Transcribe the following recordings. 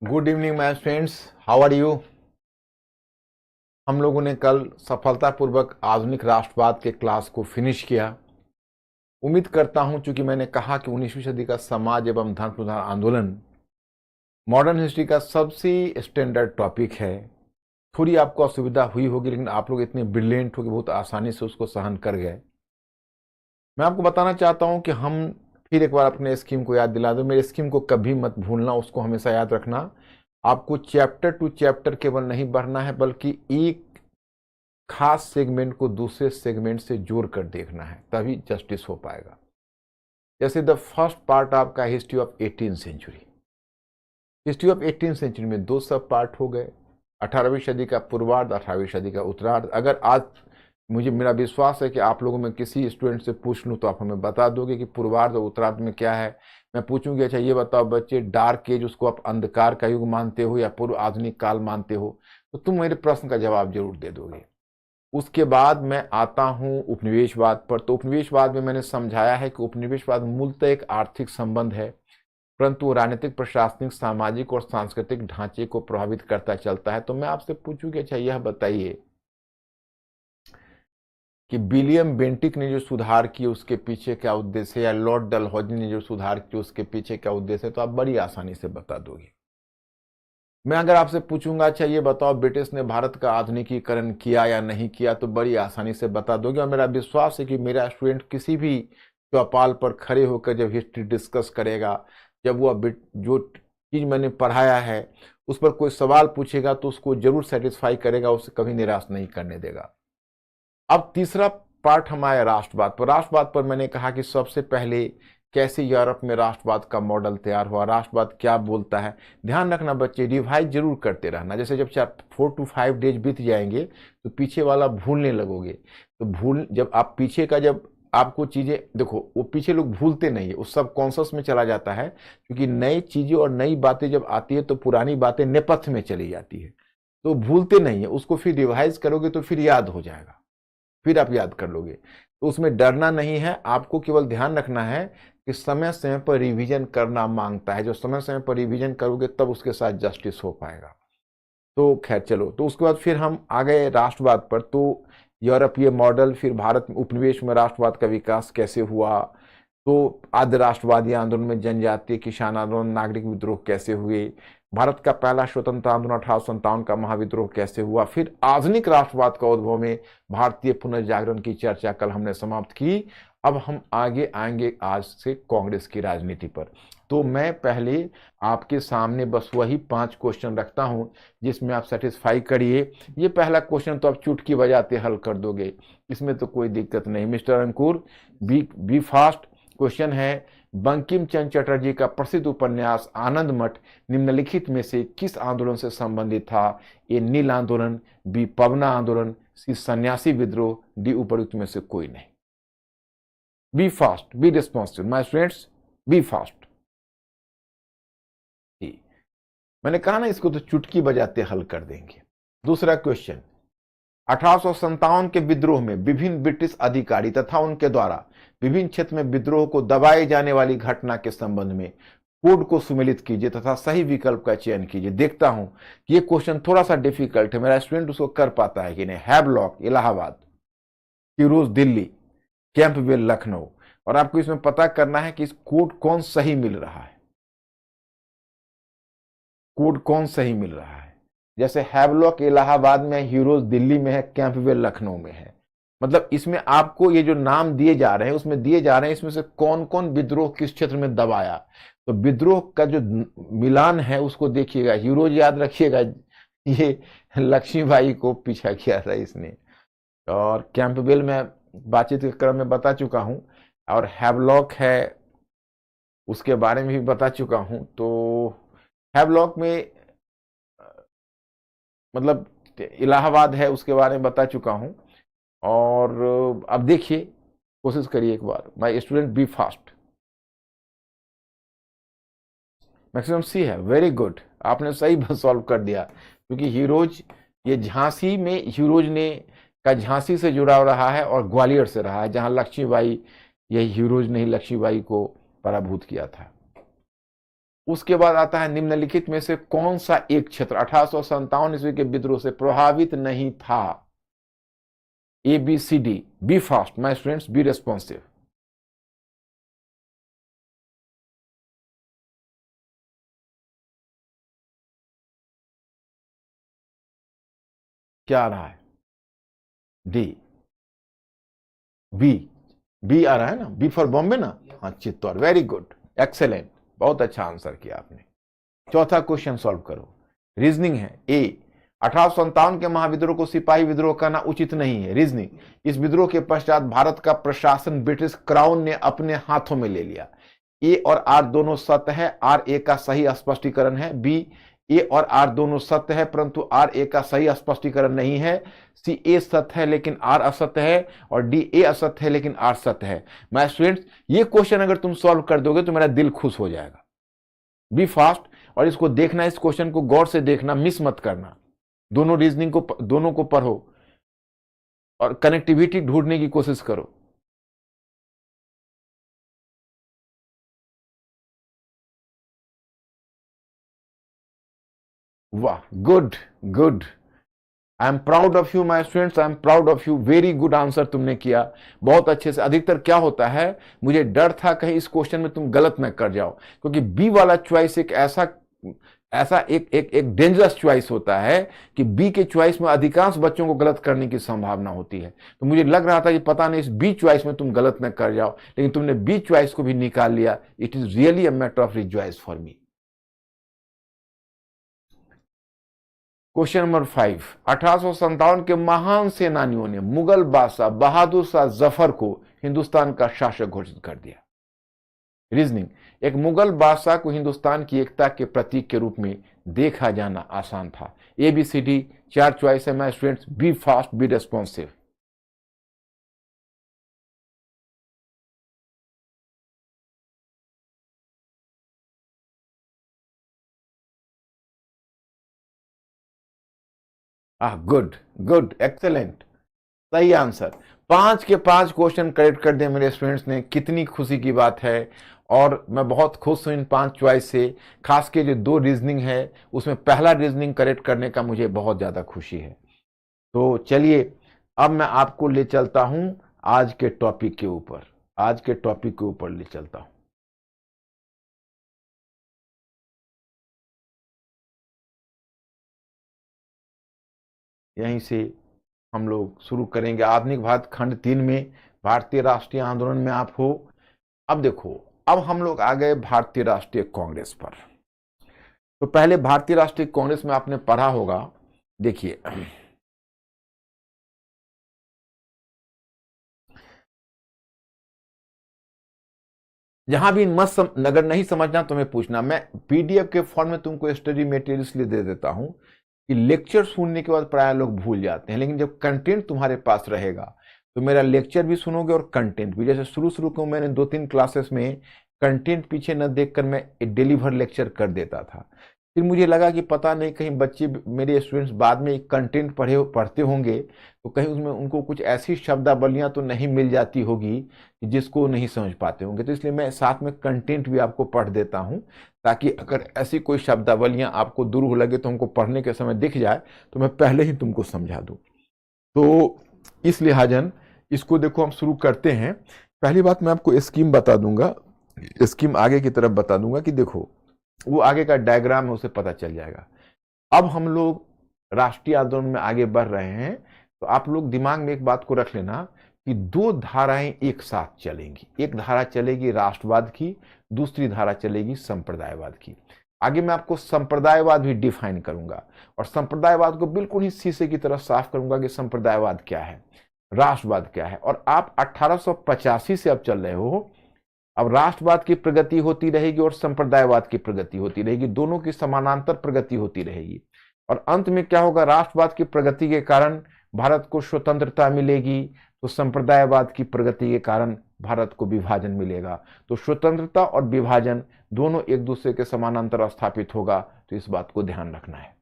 Good evening my friends, how are you. हम लोगों ने कल सफलतापूर्वक आधुनिक राष्ट्रवाद के क्लास को फिनिश किया। उम्मीद करता हूं, चूंकि मैंने कहा कि 19वीं सदी का समाज एवं धर्म सुधार आंदोलन मॉडर्न हिस्ट्री का सबसे स्टैंडर्ड टॉपिक है। थोड़ी आपको असुविधा हुई होगी, लेकिन आप लोग इतने ब्रिलियंट हो कि बहुत आसानी से उसको सहन कर गए। मैं आपको बताना चाहता हूं कि हम फिर एक बार अपने स्कीम को याद दिला दो। मेरे स्कीम को कभी मत भूलना, उसको हमेशा याद रखना। आपको चैप्टर टू चैप्टर केवल नहीं बढ़ना है, बल्कि एक खास सेगमेंट को दूसरे सेगमेंट से जोड़ कर देखना है, तभी जस्टिस हो पाएगा। जैसे द फर्स्ट पार्ट आपका history of 18th century. History of 18th century में दो सब पार्ट हो गए, 18वीं सदी का पूर्वार्ध, 18वीं सदी का उत्तरार्ध। अगर आज मेरा विश्वास है कि आप लोगों में किसी स्टूडेंट से पूछ लूं तो आप हमें बता दोगे कि पूर्वार्ध और उत्तरार्ध में क्या है। मैं पूछूंगी, अच्छा ये बताओ बच्चे, डार्क एज उसको आप अंधकार का युग मानते हो या पूर्व आधुनिक काल मानते हो, तो तुम मेरे प्रश्न का जवाब जरूर दे दोगे। उसके बाद मैं आता हूं उपनिवेशवाद पर। तो उपनिवेशवाद में मैंने समझाया है कि उपनिवेशवाद मूलतः एक आर्थिक संबंध है, परंतु राजनीतिक, प्रशासनिक, सामाजिक और सांस्कृतिक ढांचे को प्रभावित करता चलता है। तो मैं आपसे पूछूंगी, अच्छा यह बताइए कि विलियम बेंटिक ने जो सुधार किए उसके पीछे क्या उद्देश्य है, या लॉर्ड डलहौजी ने जो सुधार किए उसके पीछे क्या उद्देश्य है, तो आप बड़ी आसानी से बता दोगे। मैं अगर आपसे पूछूंगा, अच्छा ये बताओ ब्रिटिश ने भारत का आधुनिकीकरण किया या नहीं किया, तो बड़ी आसानी से बता दोगे। और मेरा विश्वास है कि मेरा स्टूडेंट किसी भी चौपाल पर खड़े होकर जब हिस्ट्री डिस्कस करेगा, जब वो जो चीज मैंने पढ़ाया है उस पर कोई सवाल पूछेगा तो उसको जरूर सेटिस्फाई करेगा, उसे कभी निराश नहीं करने देगा। अब तीसरा पार्ट हमारा राष्ट्रवाद पर। राष्ट्रवाद पर मैंने कहा कि सबसे पहले कैसे यूरोप में राष्ट्रवाद का मॉडल तैयार हुआ, राष्ट्रवाद क्या बोलता है। ध्यान रखना बच्चे, रिवाइज जरूर करते रहना। जैसे जब 4 to 5 डेज बीत जाएंगे तो पीछे वाला भूलने लगोगे। तो जब आप पीछे का, जब आपको चीजें देखो, वो पीछे लोग भूलते नहीं है, उस सब कॉन्शस में चला जाता है, क्योंकि नई चीजें और नई बातें जब आती है तो पुरानी बातें नेपथ्य में चली जाती है। तो भूलते नहीं है, उसको फिर रिवाइज करोगे तो फिर याद हो जाएगा, फिर आप याद कर लोगे। तो उसमें डरना नहीं है, आपको केवल ध्यान रखना है कि समय समय पर रिवीजन करना मांगता है। जो समय समय पर रिवीजन करोगे तब उसके साथ जस्टिस हो पाएगा। तो खैर चलो, तो उसके बाद फिर हम आ गए राष्ट्रवाद पर। तो यूरोपीय मॉडल, फिर भारत में उपनिवेश में राष्ट्रवाद का विकास कैसे हुआ, तो आद्य राष्ट्रवादी आंदोलन में जनजातीय किसान आंदोलन, नागरिक विद्रोह कैसे हुए, भारत का पहला स्वतंत्र आंदोलन 1857 का महाविद्रोह कैसे हुआ, फिर आधुनिक राष्ट्रवाद का उद्भव में भारतीय पुनर्जागरण की चर्चा कल हमने समाप्त की। अब हम आगे आएंगे आज से कांग्रेस की राजनीति पर। तो मैं पहले आपके सामने बस वही 5 क्वेश्चन रखता हूं जिसमें आप सेटिस्फाई करिए। ये पहला क्वेश्चन तो आप चुटकी बजाते हल कर दोगे, इसमें तो कोई दिक्कत नहीं। मिस्टर अंकुर, बी फास्ट। क्वेश्चन है, बंकिम चंद्र चटर्जी का प्रसिद्ध उपन्यास आनंद मठ निम्नलिखित में से किस आंदोलन से संबंधित था। ए नील आंदोलन, बी पवना आंदोलन, सी सन्यासी विद्रोह, डी उपयुक्त में से कोई नहीं। Be fast, be responsive my students, be fast. मैंने कहा ना, इसको तो चुटकी बजाते हल कर देंगे। दूसरा क्वेश्चन, 1857 के विद्रोह में विभिन्न ब्रिटिश अधिकारी तथा उनके द्वारा विभिन्न क्षेत्र में विद्रोह को दबाए जाने वाली घटना के संबंध में कोड को सुमेलित कीजिए तथा सही विकल्प का चयन कीजिए। देखता हूं कि ये क्वेश्चन थोड़ा सा डिफिकल्ट है, मेरा स्टूडेंट उसको कर पाता है कि नहीं। Havelock Allahabad, Firoz Delhi, Campbell Lucknow. और आपको इसमें पता करना है कि इस कोड कौन सही मिल रहा है, कोड कौन सही मिल रहा है। जैसे हैवलॉक इलाहाबाद में, हीरोज दिल्ली में है, कैंपबेल लखनऊ में है। मतलब इसमें आपको ये जो नाम दिए जा रहे हैं उसमें दिए जा रहे हैं इसमें से कौन कौन विद्रोह किस क्षेत्र में दबाया। तो विद्रोह का जो मिलान है उसको देखिएगा। हीरोज याद रखिएगा, ये लक्ष्मीबाई को पीछा किया था इसने। और कैंपबेल में बातचीत के क्रम में बता चुका हूं, और हैवलॉक है उसके बारे में भी बता चुका हूं। तो हैवलॉक में मतलब इलाहाबाद है उसके बारे में बता चुका हूं। और अब देखिए, कोशिश करिए एक बार। My student, be fast. Maximum सी है, वेरी गुड, आपने सही सॉल्व कर दिया। क्योंकि हीरोज, ये झांसी में हीरोज ने का झांसी से जुड़ा रहा है और ग्वालियर से रहा है, जहां लक्ष्मीबाई, यही हीरोज ने ही लक्ष्मीबाई को पराभूत किया था। उसके बाद आता है निम्नलिखित में से कौन सा एक क्षेत्र 1857 ईस्वी के विद्रोह से प्रभावित नहीं था? A B C D. Be fast my students, be responsive. क्या आ रहा है? डी। बी। बी आ रहा है ना, बी फॉर बॉम्बे ना। हाँ, चित्तौड़। वेरी गुड, एक्सेलेंट, बहुत अच्छा आंसर किया आपने। चौथा क्वेश्चन सॉल्व करो। रीजनिंग है। ए 1857 के महाविद्रोह को सिपाही विद्रोह कहना उचित नहीं है। रीजनिंग, इस विद्रोह के पश्चात भारत का प्रशासन ब्रिटिश क्राउन ने अपने हाथों में ले लिया। ए और आर दोनों सत्य है, आर ए का सही स्पष्टीकरण है। बी, ए और आर दोनों सत्य है परंतु आर ए का सही स्पष्टीकरण नहीं है। सी, ए सत्य है लेकिन आर असत्य है। और डी, ए असत्य है लेकिन आर सत्य है। माय स्टूडेंट्स, ये क्वेश्चन अगर तुम सॉल्व कर दोगे तो मेरा दिल खुश हो जाएगा। बी फास्ट, और इसको देखना, इस क्वेश्चन को गौर से देखना, मिस मत करना। दोनों रीजनिंग को, दोनों को पढ़ो और कनेक्टिविटी ढूंढने की कोशिश करो। वाह, good good, I am proud of you my students, I am proud of you. Very good answer तुमने किया, बहुत अच्छे से। अधिकतर क्या होता है, मुझे डर था कहीं इस क्वेश्चन में तुम गलत न कर जाओ, क्योंकि बी वाला चॉइस एक ऐसा ऐसा एक डेंजरस चॉइस होता है कि बी के चॉइस में अधिकांश बच्चों को गलत करने की संभावना होती है। तो मुझे लग रहा था कि पता नहीं इस बी चॉइस में तुम गलत न कर जाओ, लेकिन तुमने बी चॉइस को भी निकाल लिया। It is really a matter of rejoice for me. Question number 5, 1857 के महान सेनानियों ने मुगल बादशाह बहादुर शाह जफर को हिंदुस्तान का शासक घोषित कर दिया। रीजनिंग, एक मुगल बादशाह को हिंदुस्तान की एकता के प्रतीक के रूप में देखा जाना आसान था। A B C D, 4 choice है my students. Be fast, be responsive. Good good, excellent, सही आंसर। 5 के 5 क्वेश्चन करेक्ट कर दिए मेरे स्टूडेंट्स ने, कितनी खुशी की बात है। और मैं बहुत खुश हूं इन 5 चॉइस से। खास के जो 2 रीजनिंग है उसमें पहला रीजनिंग करेक्ट करने का मुझे बहुत ज्यादा खुशी है। तो चलिए, अब मैं आपको ले चलता हूं आज के टॉपिक के ऊपर, आज के टॉपिक के ऊपर ले चलता हूं। यहीं से हम लोग शुरू करेंगे। आधुनिक भारत खंड 3 में भारतीय राष्ट्रीय आंदोलन में आप हो। अब देखो, अब हम लोग आ गए भारतीय राष्ट्रीय कांग्रेस पर। तो पहले भारतीय राष्ट्रीय कांग्रेस में आपने पढ़ा होगा, देखिए जहां भी अगर नहीं समझना तो मैं पूछना, मैं पीडीएफ के फॉर्म में तुमको स्टडी मटेरियल इसलिए दे देता हूं कि लेक्चर सुनने के बाद प्राय लोग भूल जाते हैं, लेकिन जब कंटेंट तुम्हारे पास रहेगा तो मेरा लेक्चर भी सुनोगे और कंटेंट भी। जैसे शुरू शुरू को मैंने 2-3 क्लासेस में कंटेंट पीछे न देखकर मैं डिलीवर लेक्चर कर देता था। फिर मुझे लगा कि पता नहीं कहीं बच्चे, मेरे स्टूडेंट्स बाद में कंटेंट पढ़ते होंगे तो कहीं उसमें उनको कुछ ऐसी शब्दावलियां तो नहीं मिल जाती होगी जिसको नहीं समझ पाते होंगे। तो इसलिए मैं साथ में कंटेंट भी आपको पढ़ देता हूं, ताकि अगर ऐसी कोई शब्दावलियां आपको दूर लगे तो हमको पढ़ने के समय दिख जाए तो मैं पहले ही तुमको समझा दूं। तो इस लिहाजन इसको देखो, हम शुरू करते हैं। पहली बात मैं आपको स्कीम बता दूंगा, स्कीम आगे की तरफ बता दूंगा कि देखो वो आगे का डायग्राम है, उसे पता चल जाएगा। अब हम लोग राष्ट्रीय आंदोलन में आगे बढ़ रहे हैं, तो आप लोग दिमाग में एक बात को रख लेना कि 2 धाराएं एक साथ चलेंगी। एक धारा चलेगी राष्ट्रवाद की, दूसरी धारा चलेगी संप्रदायवाद की। आगे मैं आपको संप्रदायवाद भी डिफाइन करूंगा और संप्रदायवाद को बिल्कुल ही शीशे की तरह साफ करूंगा कि संप्रदायवाद क्या है, राष्ट्रवाद क्या है। और आप 1885 से अब चल रहे हो, अब राष्ट्रवाद की प्रगति होती रहेगी और संप्रदायवाद की प्रगति होती रहेगी, दोनों की समानांतर प्रगति होती रहेगी। और अंत में क्या होगा, राष्ट्रवाद की प्रगति के कारण भारत को स्वतंत्रता मिलेगी, तो संप्रदायवाद की प्रगति के कारण भारत को विभाजन मिलेगा। तो स्वतंत्रता और विभाजन दोनों एक दूसरे के समानांतर स्थापित होगा, तो इस बात को ध्यान रखना है।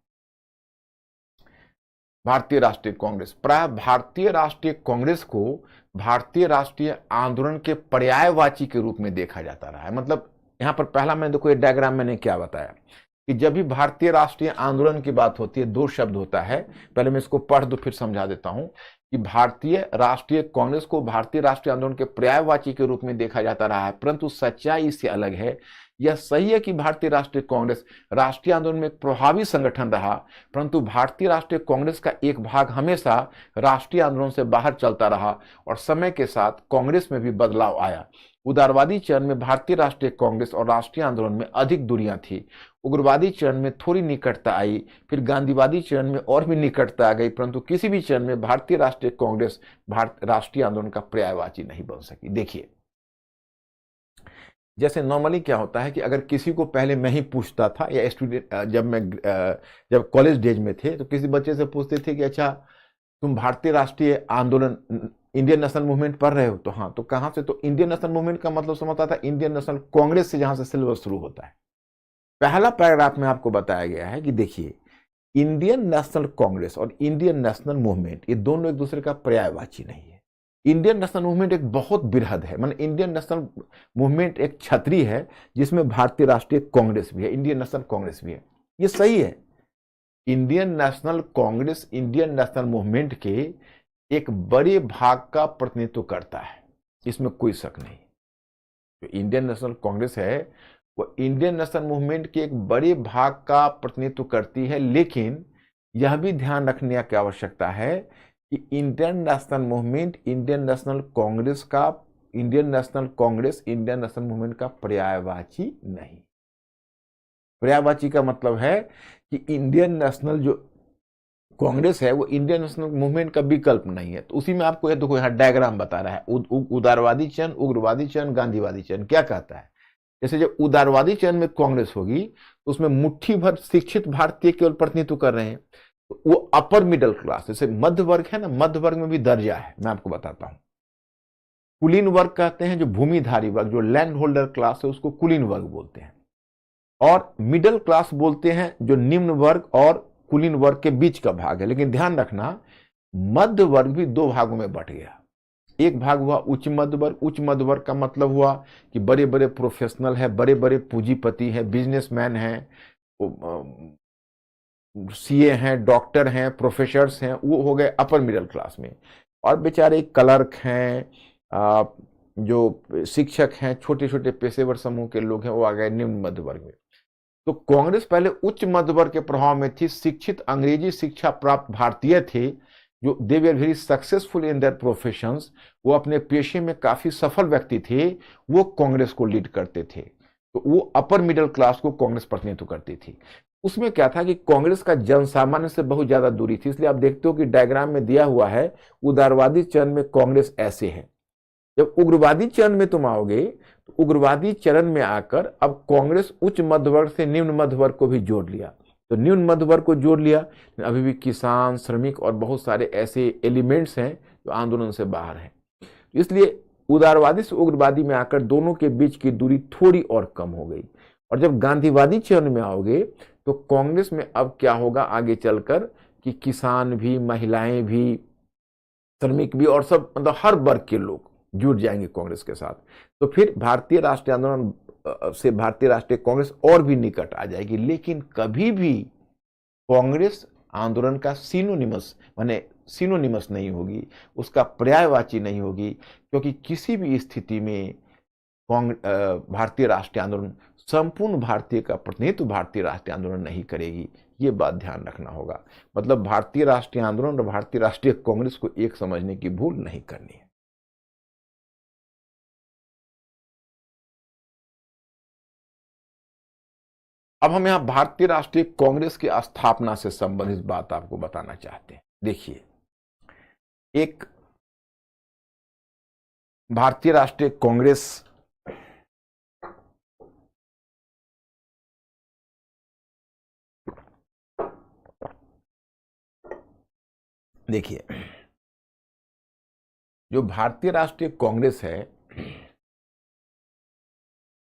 भारतीय राष्ट्रीय कांग्रेस, प्राय भारतीय राष्ट्रीय कांग्रेस को भारतीय राष्ट्रीय आंदोलन के पर्यायवाची के रूप में देखा जाता रहा है। मतलब यहां पर पहला मैं देखो, ये डायग्राम मैंने क्या बताया कि जब भी भारतीय राष्ट्रीय आंदोलन की बात होती है, दो शब्द होता है। पहले मैं इसको पढ़ दो फिर समझा देता हूं कि भारतीय राष्ट्रीय कांग्रेस को भारतीय राष्ट्रीय आंदोलन के पर्यायवाची के रूप में देखा जाता रहा है, परंतु सच्चाई इससे अलग है। यह सही है कि भारतीय राष्ट्रीय कांग्रेस राष्ट्रीय आंदोलन में एक प्रभावी संगठन रहा, परंतु भारतीय राष्ट्रीय कांग्रेस का एक भाग हमेशा राष्ट्रीय आंदोलन से बाहर चलता रहा और समय के साथ कांग्रेस में भी बदलाव आया। उदारवादी चरण में भारतीय राष्ट्रीय कांग्रेस और राष्ट्रीय आंदोलन में अधिक दूरियां थी। उग्रवादी चरण में थोड़ी निकटता आई, फिर गांधीवादी चरण में और भी निकटता आ गई, परंतु किसी भी चरण में भारतीय राष्ट्रीय कांग्रेस राष्ट्रीय आंदोलन का पर्यायवाची नहीं बन सकी। देखिए, जैसे नॉर्मली क्या होता है कि अगर किसी को पहले मैं ही पूछता था, या स्टूडेंट जब कॉलेज डेज में थे तो किसी बच्चे से पूछते थे कि अच्छा तुम भारतीय राष्ट्रीय आंदोलन इंडियन नेशनल मूवमेंट पढ़ रहे हो? तो हाँ। तो कहां से? तो इंडियन नेशनल मूवमेंट का मतलब समझता था इंडियन नेशनल कांग्रेस से, जहां से सिलेबस शुरू होता है। पहला पैराग्राफ में आपको बताया गया है कि देखिए, इंडियन नेशनल कांग्रेस और इंडियन नेशनल मूवमेंट ये दोनों एक दूसरे का पर्यायवाची नहीं है। इंडियन नेशनल मूवमेंट एक बहुत बृहद है, मतलब इंडियन नेशनल मूवमेंट एक छतरी है जिसमें भारतीय राष्ट्रीय कांग्रेस भी है, इंडियन नेशनल कांग्रेस भी है। ये सही है। Indian national Congress Indian national movement के एक बड़े भाग का प्रतिनिधित्व करता है, इसमें कोई शक नहीं। जो इंडियन नेशनल कांग्रेस है वो इंडियन नेशनल मूवमेंट के एक बड़े भाग का प्रतिनिधित्व करती है, लेकिन यह भी ध्यान रखने की आवश्यकता है कि Indian national movement Indian national movement का पर्यायवाची नहीं। पर्यायवाची का मतलब है कि इंडियन नेशनल जो कांग्रेस है वो इंडियन नेशनल मूवमेंट का विकल्प नहीं है। तो उसी में आपको ये देखो, यहाँ डायग्राम बता रहा है, उदारवादी चरण, उग्रवादी चरण, गांधीवादी चरण। क्या कहता है? जैसे जब उदारवादी चरण में कांग्रेस होगी तो उसमें मुट्ठी भर शिक्षित भारतीय केवल प्रतिनिधित्व कर रहे हैं, तो वो अपर मिडिल क्लास, जैसे मध्य वर्ग है ना, मध्य वर्ग में भी दर्जा है, मैं आपको बताता हूं। कुलीन वर्ग कहते हैं जो भूमिधारी वर्ग, जो लैंड होल्डर क्लास है, उसको कुलीन वर्ग बोलते हैं। और मिडिल क्लास बोलते हैं जो निम्न वर्ग और कुलीन वर्ग के बीच का भाग है। लेकिन ध्यान रखना, मध्य वर्ग भी दो भागों में बंट गया। एक भाग हुआ उच्च मध्य वर्ग। उच्च मध्य वर्ग का मतलब हुआ कि बड़े बड़े प्रोफेशनल है, बड़े बड़े पूंजीपति हैं, बिजनेसमैन हैं, सीए हैं, डॉक्टर हैं, प्रोफेसर्स हैं, वो हो गए अपर मिडिल क्लास में। और बेचारे क्लर्क हैं, जो शिक्षक हैं, छोटे छोटे पेशेवर समूह के लोग हैं, वो आ गए निम्न मध्य वर्ग में। तो कांग्रेस पहले उच्च मध्य वर्ग के प्रभाव में थी। शिक्षित अंग्रेजी शिक्षा प्राप्त भारतीय थे जो they were very successful in their professions, वो अपने पेशे में काफी सफल व्यक्ति थे, वो कांग्रेस को लीड करते थे। तो वो अपर मिडिल क्लास को कांग्रेस प्रतिनिधित्व करती थी। उसमें क्या था कि कांग्रेस का जनसामान्य से बहुत ज्यादा दूरी थी। इसलिए आप देखते हो कि डायग्राम में दिया हुआ है, उदारवादी चरण में कांग्रेस ऐसे है। जब उग्रवादी चरण में तुम आओगे तो उग्रवादी चरण में आकर अब कांग्रेस उच्च मध्य वर्ग से निम्न मध्य वर्ग को भी जोड़ लिया। तो निम्न मध्य वर्ग को जोड़ लिया, अभी भी किसान, श्रमिक और बहुत सारे ऐसे एलिमेंट्स हैं जो आंदोलन से बाहर हैं। इसलिए उदारवादी से उग्रवादी में आकर दोनों के बीच की दूरी थोड़ी और कम हो गई। और जब गांधीवादी चरण में आओगे तो कांग्रेस में अब क्या होगा आगे चलकर कि किसान भी, महिलाएं भी, श्रमिक भी और सब, मतलब हर वर्ग के लोग जुड़ जाएंगे कांग्रेस के साथ। तो फिर भारतीय राष्ट्रीय आंदोलन से भारतीय राष्ट्रीय कांग्रेस और भी निकट आ जाएगी। लेकिन कभी भी कांग्रेस आंदोलन का सिनोनिमस नहीं होगी, उसका पर्यायवाची नहीं होगी, क्योंकि किसी भी स्थिति में भारतीय राष्ट्रीय आंदोलन संपूर्ण भारतीय का प्रतिनिधित्व भारतीय राष्ट्रीय आंदोलन नहीं करेगी। ये बात ध्यान रखना होगा। मतलब भारतीय राष्ट्रीय आंदोलन और भारतीय राष्ट्रीय कांग्रेस को एक समझने की भूल नहीं करनी है। अब हम यहां भारतीय राष्ट्रीय कांग्रेस की स्थापना से संबंधित बात आपको बताना चाहते हैं। देखिए, एक भारतीय राष्ट्रीय कांग्रेस देखिए, जो भारतीय राष्ट्रीय कांग्रेस है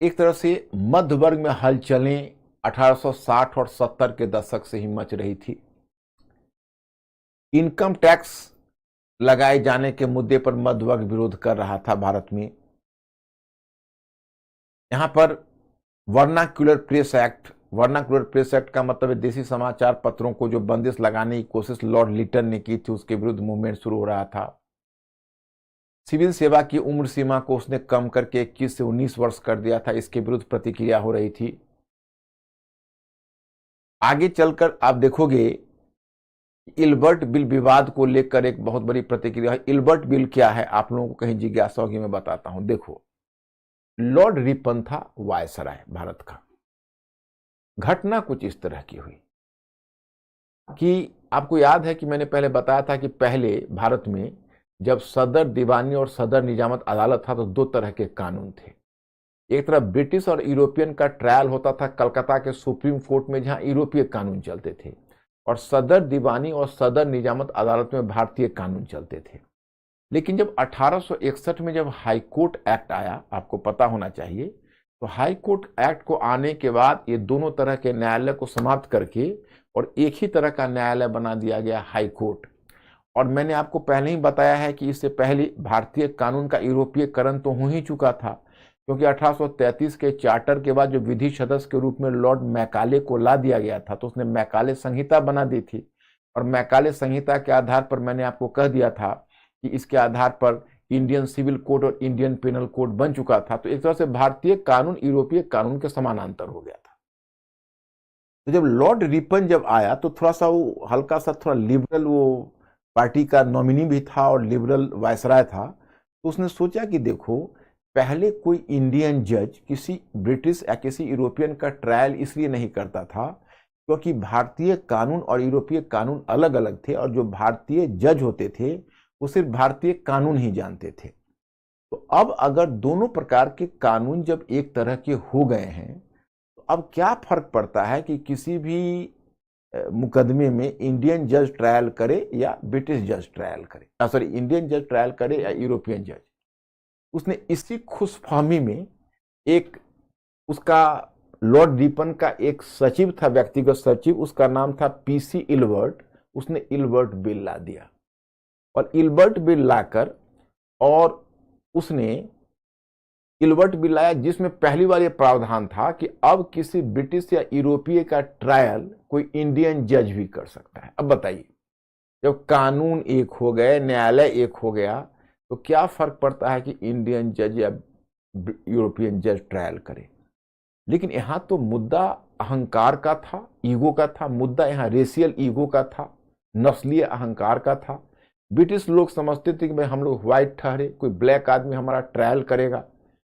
एक तरह से मध्य वर्ग में हलचलें 1860 और 70 के दशक से ही मच रही थी। इनकम टैक्स लगाए जाने के मुद्दे पर मध्य वर्ग विरोध कर रहा था भारत में। यहां पर vernacular press act, vernacular press act का मतलब है देसी समाचार पत्रों को जो बंदिश लगाने की कोशिश लॉर्ड लिटन ने की थी, उसके विरुद्ध मूवमेंट शुरू हो रहा था। सिविल सेवा की उम्र सीमा को उसने कम करके 21 से 19 वर्ष कर दिया था, इसके विरुद्ध प्रतिक्रिया हो रही थी। आगे चलकर आप देखोगे इल्बर्ट बिल विवाद को लेकर एक बहुत बड़ी प्रतिक्रिया है। इल्बर्ट बिल क्या है, आप लोगों को कहीं जिज्ञासा होगी, मैं बताता हूं। देखो, लॉर्ड रिपन था वायसराय भारत का। घटना कुछ इस तरह की हुई कि आपको याद है कि मैंने पहले बताया था कि पहले भारत में जब सदर दीवानी और सदर निजामत अदालत था तो दो तरह के कानून थे। एक तरफ ब्रिटिश और यूरोपियन का ट्रायल होता था कलकत्ता के सुप्रीम कोर्ट में, जहां यूरोपीय कानून चलते थे, और सदर दीवानी और सदर निजामत अदालत में भारतीय कानून चलते थे। लेकिन जब 1861 में जब हाई कोर्ट एक्ट आया, आपको पता होना चाहिए, तो हाई कोर्ट एक्ट को आने के बाद ये दोनों तरह के न्यायालय को समाप्त करके और एक ही तरह का न्यायालय बना दिया गया, हाई कोर्ट। और मैंने आपको पहले ही बताया है कि इससे पहले भारतीय कानून का यूरोपीयकरण तो हो ही चुका था, क्योंकि 1833 के चार्टर के बाद जो विधि सदस्य के रूप में लॉर्ड मैकाले को ला दिया गया था, तो उसने मैकाले संहिता बना दी थी। और मैकाले संहिता के आधार पर मैंने आपको कह दिया था कि इसके आधार पर इंडियन सिविल कोड और इंडियन पेनल कोड बन चुका था। तो एक तरह से भारतीय कानून यूरोपीय कानून के समानांतर हो गया था। तो जब लॉर्ड रिपन जब आया तो थोड़ा सा वो हल्का सा थोड़ा लिबरल, वो पार्टी का नॉमिनी भी था और लिबरल वायसराय था। तो उसने सोचा कि देखो, पहले कोई इंडियन जज किसी ब्रिटिश या किसी यूरोपियन का ट्रायल इसलिए नहीं करता था क्योंकि भारतीय कानून और यूरोपीय कानून अलग अलग थे, और जो भारतीय जज होते थे वो सिर्फ भारतीय कानून ही जानते थे। तो अब अगर दोनों प्रकार के कानून जब एक तरह के हो गए हैं, तो अब क्या फर्क पड़ता है कि किसी भी मुकदमे में इंडियन जज ट्रायल करे या ब्रिटिश जज ट्रायल करे, सॉरी, इंडियन जज ट्रायल करे या यूरोपियन जज। उसने इसी खुशफहमी में एक उसका लॉर्ड रिपन का एक सचिव था, व्यक्तिगत सचिव, उसका नाम था पीसी इल्बर्ट। उसने इल्बर्ट बिल ला दिया, और इल्बर्ट बिल लाकर और उसने इल्बर्ट बिल लाया जिसमें पहली बार यह प्रावधान था कि अब किसी ब्रिटिश या यूरोपीय का ट्रायल कोई इंडियन जज भी कर सकता है। अब बताइए, जब कानून एक हो गए, न्यायालय एक हो गया, तो क्या फर्क पड़ता है कि इंडियन जज या यूरोपियन जज ट्रायल करे। लेकिन यहां तो मुद्दा अहंकार का था, ईगो का था। मुद्दा यहां रेशियल ईगो का था, नस्लीय अहंकार का था। ब्रिटिश लोग समझते थे कि भाई हम लोग व्हाइट ठहरे, कोई ब्लैक आदमी हमारा ट्रायल करेगा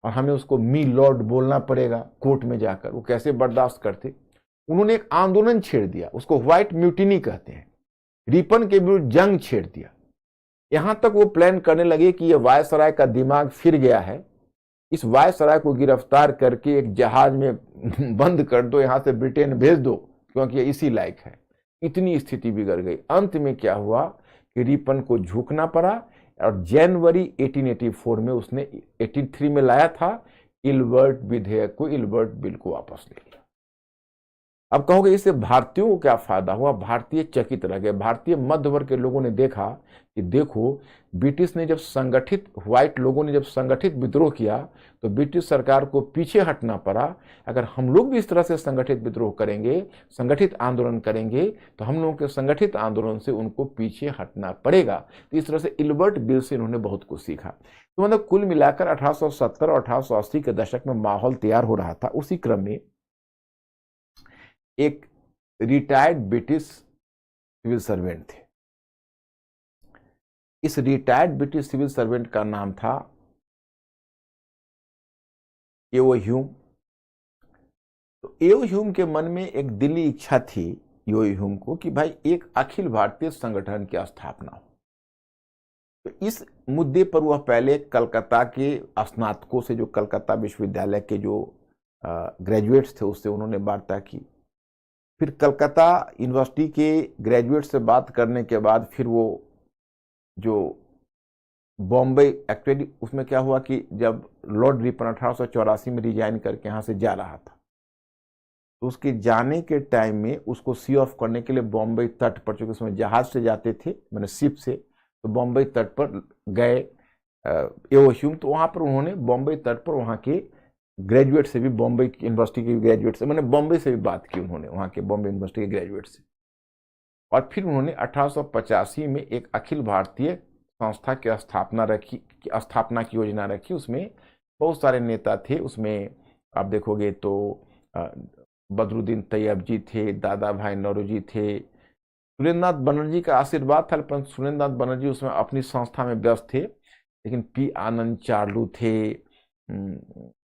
और हमें उसको मी लॉर्ड बोलना पड़ेगा कोर्ट में जाकर, वो कैसे बर्दाश्त करते। उन्होंने एक आंदोलन छेड़ दिया, उसको व्हाइट म्यूटिनी कहते हैं। रिपन के विरुद्ध जंग छेड़ दिया। यहां तक वो प्लान करने लगे कि ये वायसराय का दिमाग फिर गया है, इस वायसराय को गिरफ्तार करके एक जहाज में बंद कर दो, यहां से ब्रिटेन भेज दो, क्योंकि ये इसी लायक है। इतनी स्थिति बिगड़ गई। अंत में क्या हुआ कि रिपन को झुकना पड़ा, और जनवरी 1884 में उसने 83 में लाया था इल्बर्ट विधेयक को, इल्बर्ट बिल को वापस ले लिया। अब कहोगे इससे भारतीयों को क्या फायदा हुआ? भारतीय चकित रह गए। भारतीय मध्य वर्ग के लोगों ने देखा कि देखो, ब्रिटिश ने जब संगठित, व्हाइट लोगों ने जब संगठित विद्रोह किया तो ब्रिटिश सरकार को पीछे हटना पड़ा। अगर हम लोग भी इस तरह से संगठित विद्रोह करेंगे, संगठित आंदोलन करेंगे, तो हम लोगों के संगठित आंदोलन से उनको पीछे हटना पड़ेगा। तो इस तरह से इल्बर्ट बिल से इन्होंने बहुत कुछ सीखा। तो मतलब कुल मिलाकर 1870 और 1880 के दशक में माहौल तैयार हो रहा था। उसी क्रम में एक रिटायर्ड ब्रिटिश सिविल सर्वेंट थे। इस रिटायर्ड ब्रिटिश सिविल सर्वेंट का नाम था एओ ह्यूम। तो एओ ह्यूम के मन में एक दिली इच्छा थी, एओ ह्यूम को, कि भाई एक अखिल भारतीय संगठन की स्थापना हो। तो इस मुद्दे पर वह पहले कलकत्ता के स्नातकों से, जो कलकत्ता विश्वविद्यालय के जो ग्रेजुएट्स थे, उससे उन्होंने वार्ता की। फिर कलकत्ता यूनिवर्सिटी के ग्रेजुएट से बात करने के बाद फिर वो जो बॉम्बे, एक्चुअली उसमें क्या हुआ कि जब लॉर्ड रिपन 1884 में रिजाइन करके यहाँ से जा रहा था, तो उसके जाने के टाइम में उसको सी ऑफ करने के लिए बॉम्बे तट पर, चूंकि उसमें जहाज से जाते थे, मैंने शिप से, तो बॉम्बे तट पर गए एओ ह्यूम। तो वहाँ पर उन्होंने बॉम्बे तट पर वहाँ के ग्रेजुएट से भी, बॉम्बे यूनिवर्सिटी के ग्रेजुएट से, मैंने बॉम्बे से भी बात की उन्होंने, वहाँ के बॉम्बे यूनिवर्सिटी के ग्रेजुएट से। और फिर उन्होंने 1885 में एक अखिल भारतीय संस्था की स्थापना की योजना रखी। उसमें बहुत सारे नेता थे, उसमें आप देखोगे तो बदरुद्दीन तैयब जी थे, दादा भाई नौरोजी थे, सुरेंद्रनाथ बनर्जी का आशीर्वाद था, परंतु सुरेंद्रनाथ बनर्जी उसमें अपनी संस्था में व्यस्त थे। लेकिन पी आनंद चार्लू थे,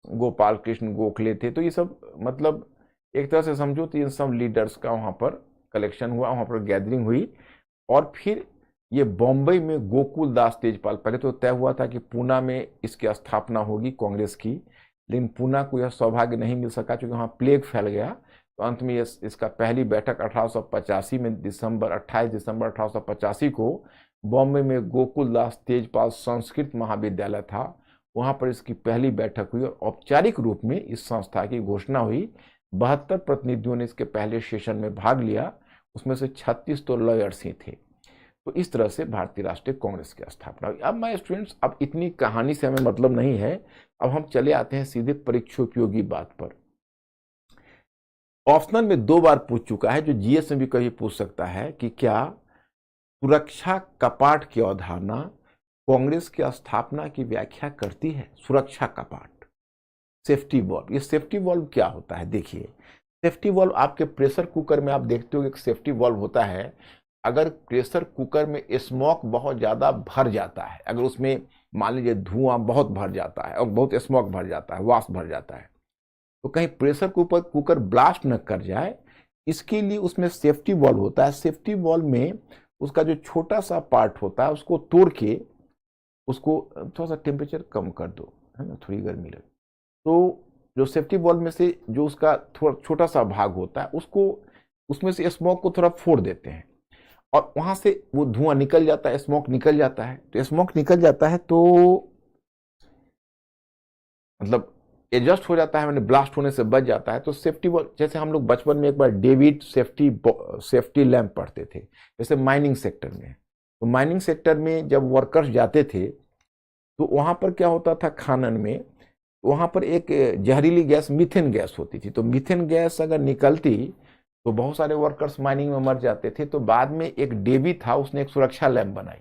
गोपाल कृष्ण गोखले थे। तो ये सब मतलब एक तरह से समझो तो इन सब लीडर्स का वहाँ पर कलेक्शन हुआ, वहाँ पर गैदरिंग हुई। और फिर ये बॉम्बे में गोकुल दास तेजपाल, पहले तो तय हुआ था कि पूना में इसकी स्थापना होगी कांग्रेस की, लेकिन पूना को यह सौभाग्य नहीं मिल सका क्योंकि वहाँ प्लेग फैल गया। तो अंत में इसका पहली बैठक 1885 में 28 दिसंबर 1885 को बॉम्बे में गोकुल दास तेजपाल संस्कृत महाविद्यालय था, वहाँ पर इसकी पहली बैठक हुई और औपचारिक रूप में इस संस्था की घोषणा हुई। 72 प्रतिनिधियों ने इसके पहले सेशन में भाग लिया, उसमें से 36 तो लॉयर्स ही थे। तो इस तरह से भारतीय राष्ट्रीय कांग्रेस की स्थापना हुई। अब माय स्टूडेंट्स, अब इतनी कहानी से हमें मतलब नहीं है, अब हम चले आते हैं सीधे परीक्षा उपयोगी बात पर। ऑप्शनल में 2 बार पूछ चुका है, जो जीएस में भी कभी पूछ सकता है कि क्या सुरक्षा कपाट की अवधारणा कांग्रेस की स्थापना की व्याख्या करती है? सुरक्षा कपाट, सेफ्टी वॉल्व। ये सेफ्टी वॉल्व क्या होता है? देखिए, सेफ्टी वॉल्व आपके प्रेशर कुकर में आप देखते हो एक सेफ्टी वॉल्व होता है। अगर प्रेशर कुकर में स्मोक बहुत ज्यादा भर जाता है, अगर उसमें मान लीजिए धुआं बहुत भर जाता है और बहुत स्मोक भर जाता है, वाष्प भर जाता है, तो कहीं प्रेशर कुकर ब्लास्ट न कर जाए, इसके लिए उसमें सेफ्टी वॉल्व होता है। सेफ्टी वॉल्व में उसका जो छोटा सा पार्ट होता है उसको तोड़ के उसको थोड़ा सा टेम्परेचर कम कर दो, है ना, थोड़ी गर्मी लगे, तो जो सेफ्टी वॉल्व में से जो उसका थोड़ा छोटा सा भाग होता है उसको, उसमें से स्मोक को थोड़ा फोड़ देते हैं और वहां से वो धुआं निकल जाता है, स्मोक निकल जाता है। तो स्मोक निकल जाता है तो मतलब एडजस्ट हो जाता है, मैंने ब्लास्ट होने से बच जाता है। तो सेफ्टी वॉल्व, जैसे हम लोग बचपन में एक बार डेविड सेफ्टी लैंप पढ़ते थे, जैसे माइनिंग सेक्टर में, तो माइनिंग सेक्टर में जब वर्कर्स जाते थे तो वहां पर क्या होता था, खानन में वहां पर एक जहरीली गैस मीथेन गैस होती थी। तो मीथेन गैस अगर निकलती तो बहुत सारे वर्कर्स माइनिंग में मर जाते थे। तो बाद में एक डेवी था, उसने एक सुरक्षा लैंप बनाई।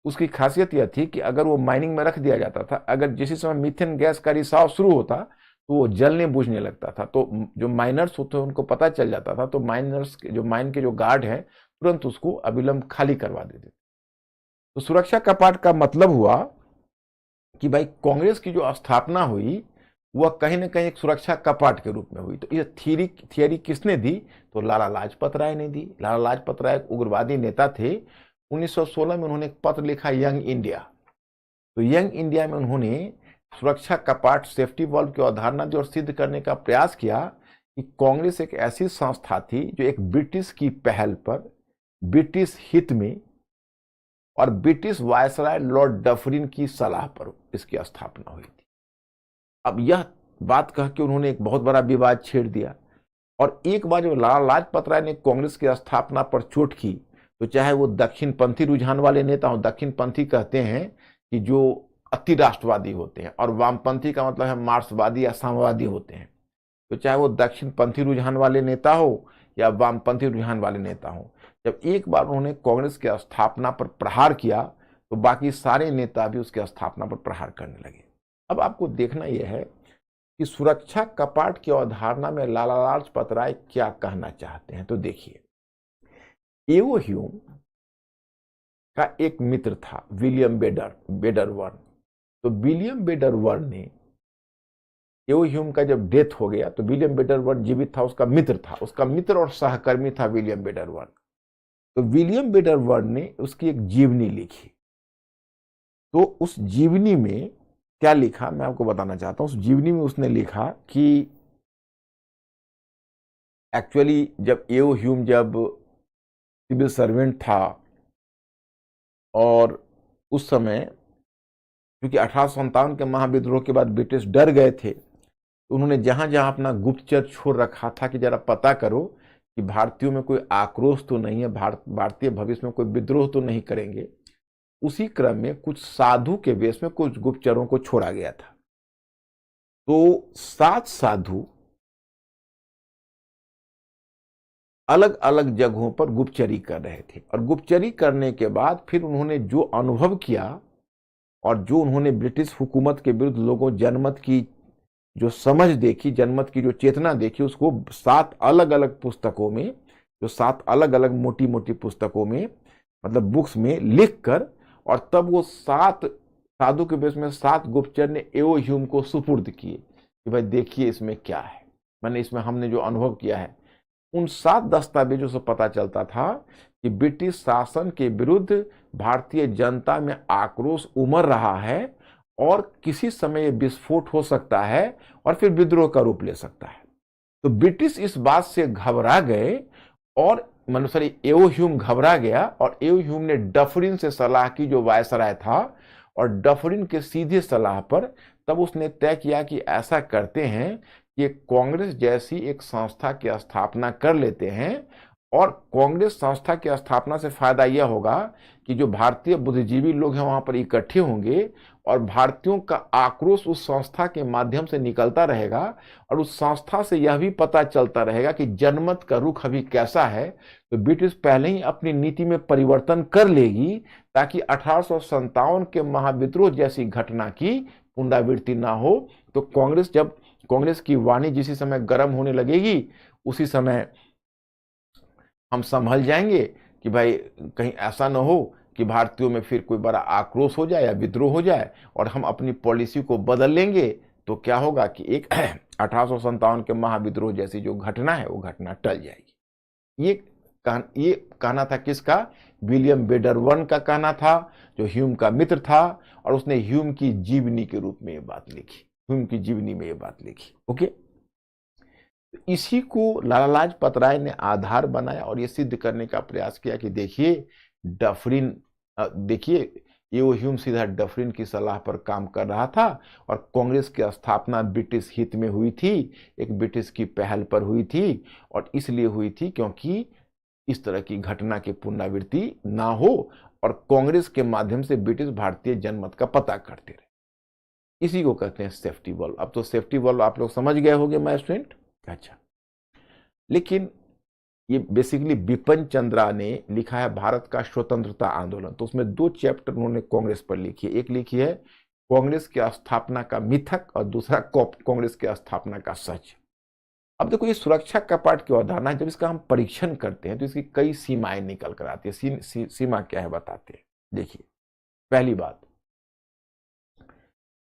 उसकी खासियत यह थी कि अगर वो माइनिंग में रख दिया जाता था, अगर जिस समय मीथेन गैस का रिसाव शुरू होता तो वो जलने बुझने लगता था। तो जो माइनर्स होते हैं उनको पता चल जाता था, तो माइनर्स जो माइन के जो गार्ड हैं तुरंत उसको अविलंब खाली करवा देते। तो सुरक्षा कपाट का मतलब हुआ कि भाई कांग्रेस की जो स्थापना हुई वह कहीं ना कहीं एक सुरक्षा कपाट के रूप में हुई। तो ये थियरी किसने दी? तो लाला लाजपत राय ने दी। लाला लाजपत राय एक उग्रवादी नेता थे। 1916 में उन्होंने एक पत्र लिखा, यंग इंडिया। तो यंग इंडिया में उन्होंने सुरक्षा कपाट, सेफ्टी वॉल्व की अवधारणा दी और सिद्ध करने का प्रयास किया कि कांग्रेस एक ऐसी संस्था थी जो एक ब्रिटिश की पहल पर, ब्रिटिश हित में और ब्रिटिश वायसराय लॉर्ड डफरिन की सलाह पर इसकी स्थापना हुई थी। अब यह बात कह के उन्होंने एक बहुत बड़ा विवाद छेड़ दिया। और एक बार जब लाला लाजपत राय ने कांग्रेस की स्थापना पर चोट की, तो चाहे वो दक्षिणपंथी रुझान वाले नेता हो, दक्षिणपंथी कहते हैं कि जो अति राष्ट्रवादी होते हैं, और वामपंथी का मतलब है मार्क्सवादी या साम्यवादी होते हैं। तो चाहे वो दक्षिणपंथी रुझान वाले नेता हो या वामपंथी रुझान वाले नेता हो, जब एक बार उन्होंने कांग्रेस की स्थापना पर प्रहार किया तो बाकी सारे नेता भी उसकी स्थापना पर प्रहार करने लगे। अब आपको देखना यह है कि सुरक्षा कपाट की अवधारणा में लाला लाजपत राय क्या कहना चाहते हैं। तो देखिए, एओ ह्यूम का एक मित्र था विलियम बेडरवर्न। तो विलियम बेडरवर्न ने, एओ ह्यूम का जब डेथ हो गया तो विलियम बेडरवर्न जीवित था, उसका मित्र था, उसका मित्र और सहकर्मी था विलियम बेडरवर्न। तो विलियम बेडरवर्न ने उसकी एक जीवनी लिखी। तो उस जीवनी में क्या लिखा मैं आपको बताना चाहता हूं। उस जीवनी में उसने लिखा कि एक्चुअली जब एओ ह्यूम जब सिविल सर्वेंट था और उस समय क्योंकि 1857 के महाविद्रोह के बाद ब्रिटिश डर गए थे, तो उन्होंने जहां जहां अपना गुप्तचर छोड़ रखा था कि जरा पता करो कि भारतीयों में कोई आक्रोश तो नहीं है, भारतीय भविष्य में कोई विद्रोह तो नहीं करेंगे, उसी क्रम में कुछ साधु के वेश में कुछ गुप्तचरों को छोड़ा गया था। तो 7 साधु अलग अलग जगहों पर गुप्तचरी कर रहे थे और गुप्तचरी करने के बाद फिर उन्होंने जो अनुभव किया और जो उन्होंने ब्रिटिश हुकूमत के विरुद्ध लोगों जनमत की जो समझ देखी, जनमत की जो चेतना देखी, उसको 7 अलग अलग पुस्तकों में, जो 7 अलग अलग मोटी मोटी पुस्तकों में, मतलब बुक्स में लिख कर, और तब वो 7 साधु के बेस में 7 गुप्तचर ने एओ ह्यूम को सुपुर्द किए कि भाई देखिए इसमें क्या है, मैंने इसमें हमने जो अनुभव किया है। उन 7 दस्तावेजों से पता चलता था कि ब्रिटिश शासन के विरुद्ध भारतीय जनता में आक्रोश उमड़ रहा है और किसी समय विस्फोट हो सकता है और फिर विद्रोह का रूप ले सकता है। तो ब्रिटिश इस बात से घबरा गए और एओ ह्यूम घबरा गया और एओ ह्यूम ने डफरिन से सलाह की, जो वायसराय था, और डफरिन के सीधे सलाह पर तब उसने तय किया कि ऐसा करते हैं कि कांग्रेस जैसी एक संस्था की स्थापना कर लेते हैं और कांग्रेस संस्था की स्थापना से फायदा यह होगा कि जो भारतीय बुद्धिजीवी लोग हैं वहां पर इकट्ठे होंगे और भारतीयों का आक्रोश उस संस्था के माध्यम से निकलता रहेगा और उस संस्था से यह भी पता चलता रहेगा कि जनमत का रुख अभी कैसा है। तो ब्रिटिश पहले ही अपनी नीति में परिवर्तन कर लेगी ताकि 1857 के महाविद्रोह जैसी घटना की पुनरावृत्ति ना हो। तो कांग्रेस की वाणी जिस समय गर्म होने लगेगी उसी समय हम संभल जाएंगे कि भाई कहीं ऐसा ना हो कि भारतीयों में फिर कोई बड़ा आक्रोश हो जाए या विद्रोह हो जाए और हम अपनी पॉलिसी को बदल लेंगे। तो क्या होगा कि एक 1857 के महाविद्रोह जैसी जो घटना है वो घटना टल जाएगी। ये कहना था किसका? विलियम बेडरबर्न का कहना था, जो ह्यूम का मित्र था, और उसने ह्यूम की जीवनी के रूप में ये बात लिखी, ह्यूम की जीवनी में ये बात लिखी। ओके, इसी को लाला लाजपत राय ने आधार बनाया और ये सिद्ध करने का प्रयास किया कि देखिए डफरिन, देखिए एओ ह्यूम सीधा डफरिन की सलाह पर काम कर रहा था और कांग्रेस की स्थापना ब्रिटिश हित में हुई थी, एक ब्रिटिश की पहल पर हुई थी और इसलिए हुई थी क्योंकि इस तरह की घटना की पुनरावृत्ति ना हो और कांग्रेस के माध्यम से ब्रिटिश भारतीय जनमत का पता करते रहे। इसी को कहते हैं सेफ्टी वॉल्व। अब तो सेफ्टी वॉल्व आप लोग समझ गए होंगे माय स्टूडेंट। अच्छा, लेकिन ये बेसिकली बिपिन चंद्रा ने लिखा है भारत का स्वतंत्रता आंदोलन, तो उसमें 2 चैप्टर उन्होंने कांग्रेस पर लिखी है। एक लिखी है कांग्रेस की स्थापना का मिथक और दूसरा कांग्रेस की स्थापना का सच। अब देखो ये सुरक्षा का पार्ट की अवधारणा है, जब इसका हम परीक्षण करते हैं तो इसकी कई सीमाएं निकल कर आती है। सीमा क्या है बताते हैं। देखिए, पहली बात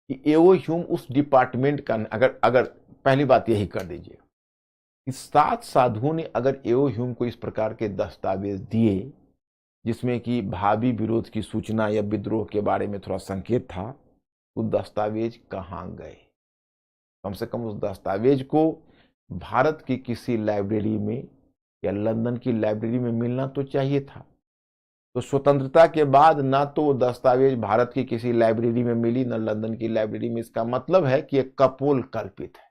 कि एओ ह्यूम उस डिपार्टमेंट का, अगर पहली बात यही कर दीजिए कि 7 साधुओं ने अगर एओ ह्यूम को इस प्रकार के दस्तावेज दिए जिसमें कि भावी विरोध की सूचना या विद्रोह के बारे में थोड़ा संकेत था, तो दस्तावेज कहाँ गए? कम से कम उस दस्तावेज को भारत की किसी लाइब्रेरी में या लंदन की लाइब्रेरी में मिलना तो चाहिए था। तो स्वतंत्रता के बाद ना तो वो दस्तावेज भारत की किसी लाइब्रेरी में मिली, ना लंदन की लाइब्रेरी में। इसका मतलब है कि एक कपोल कल्पित है।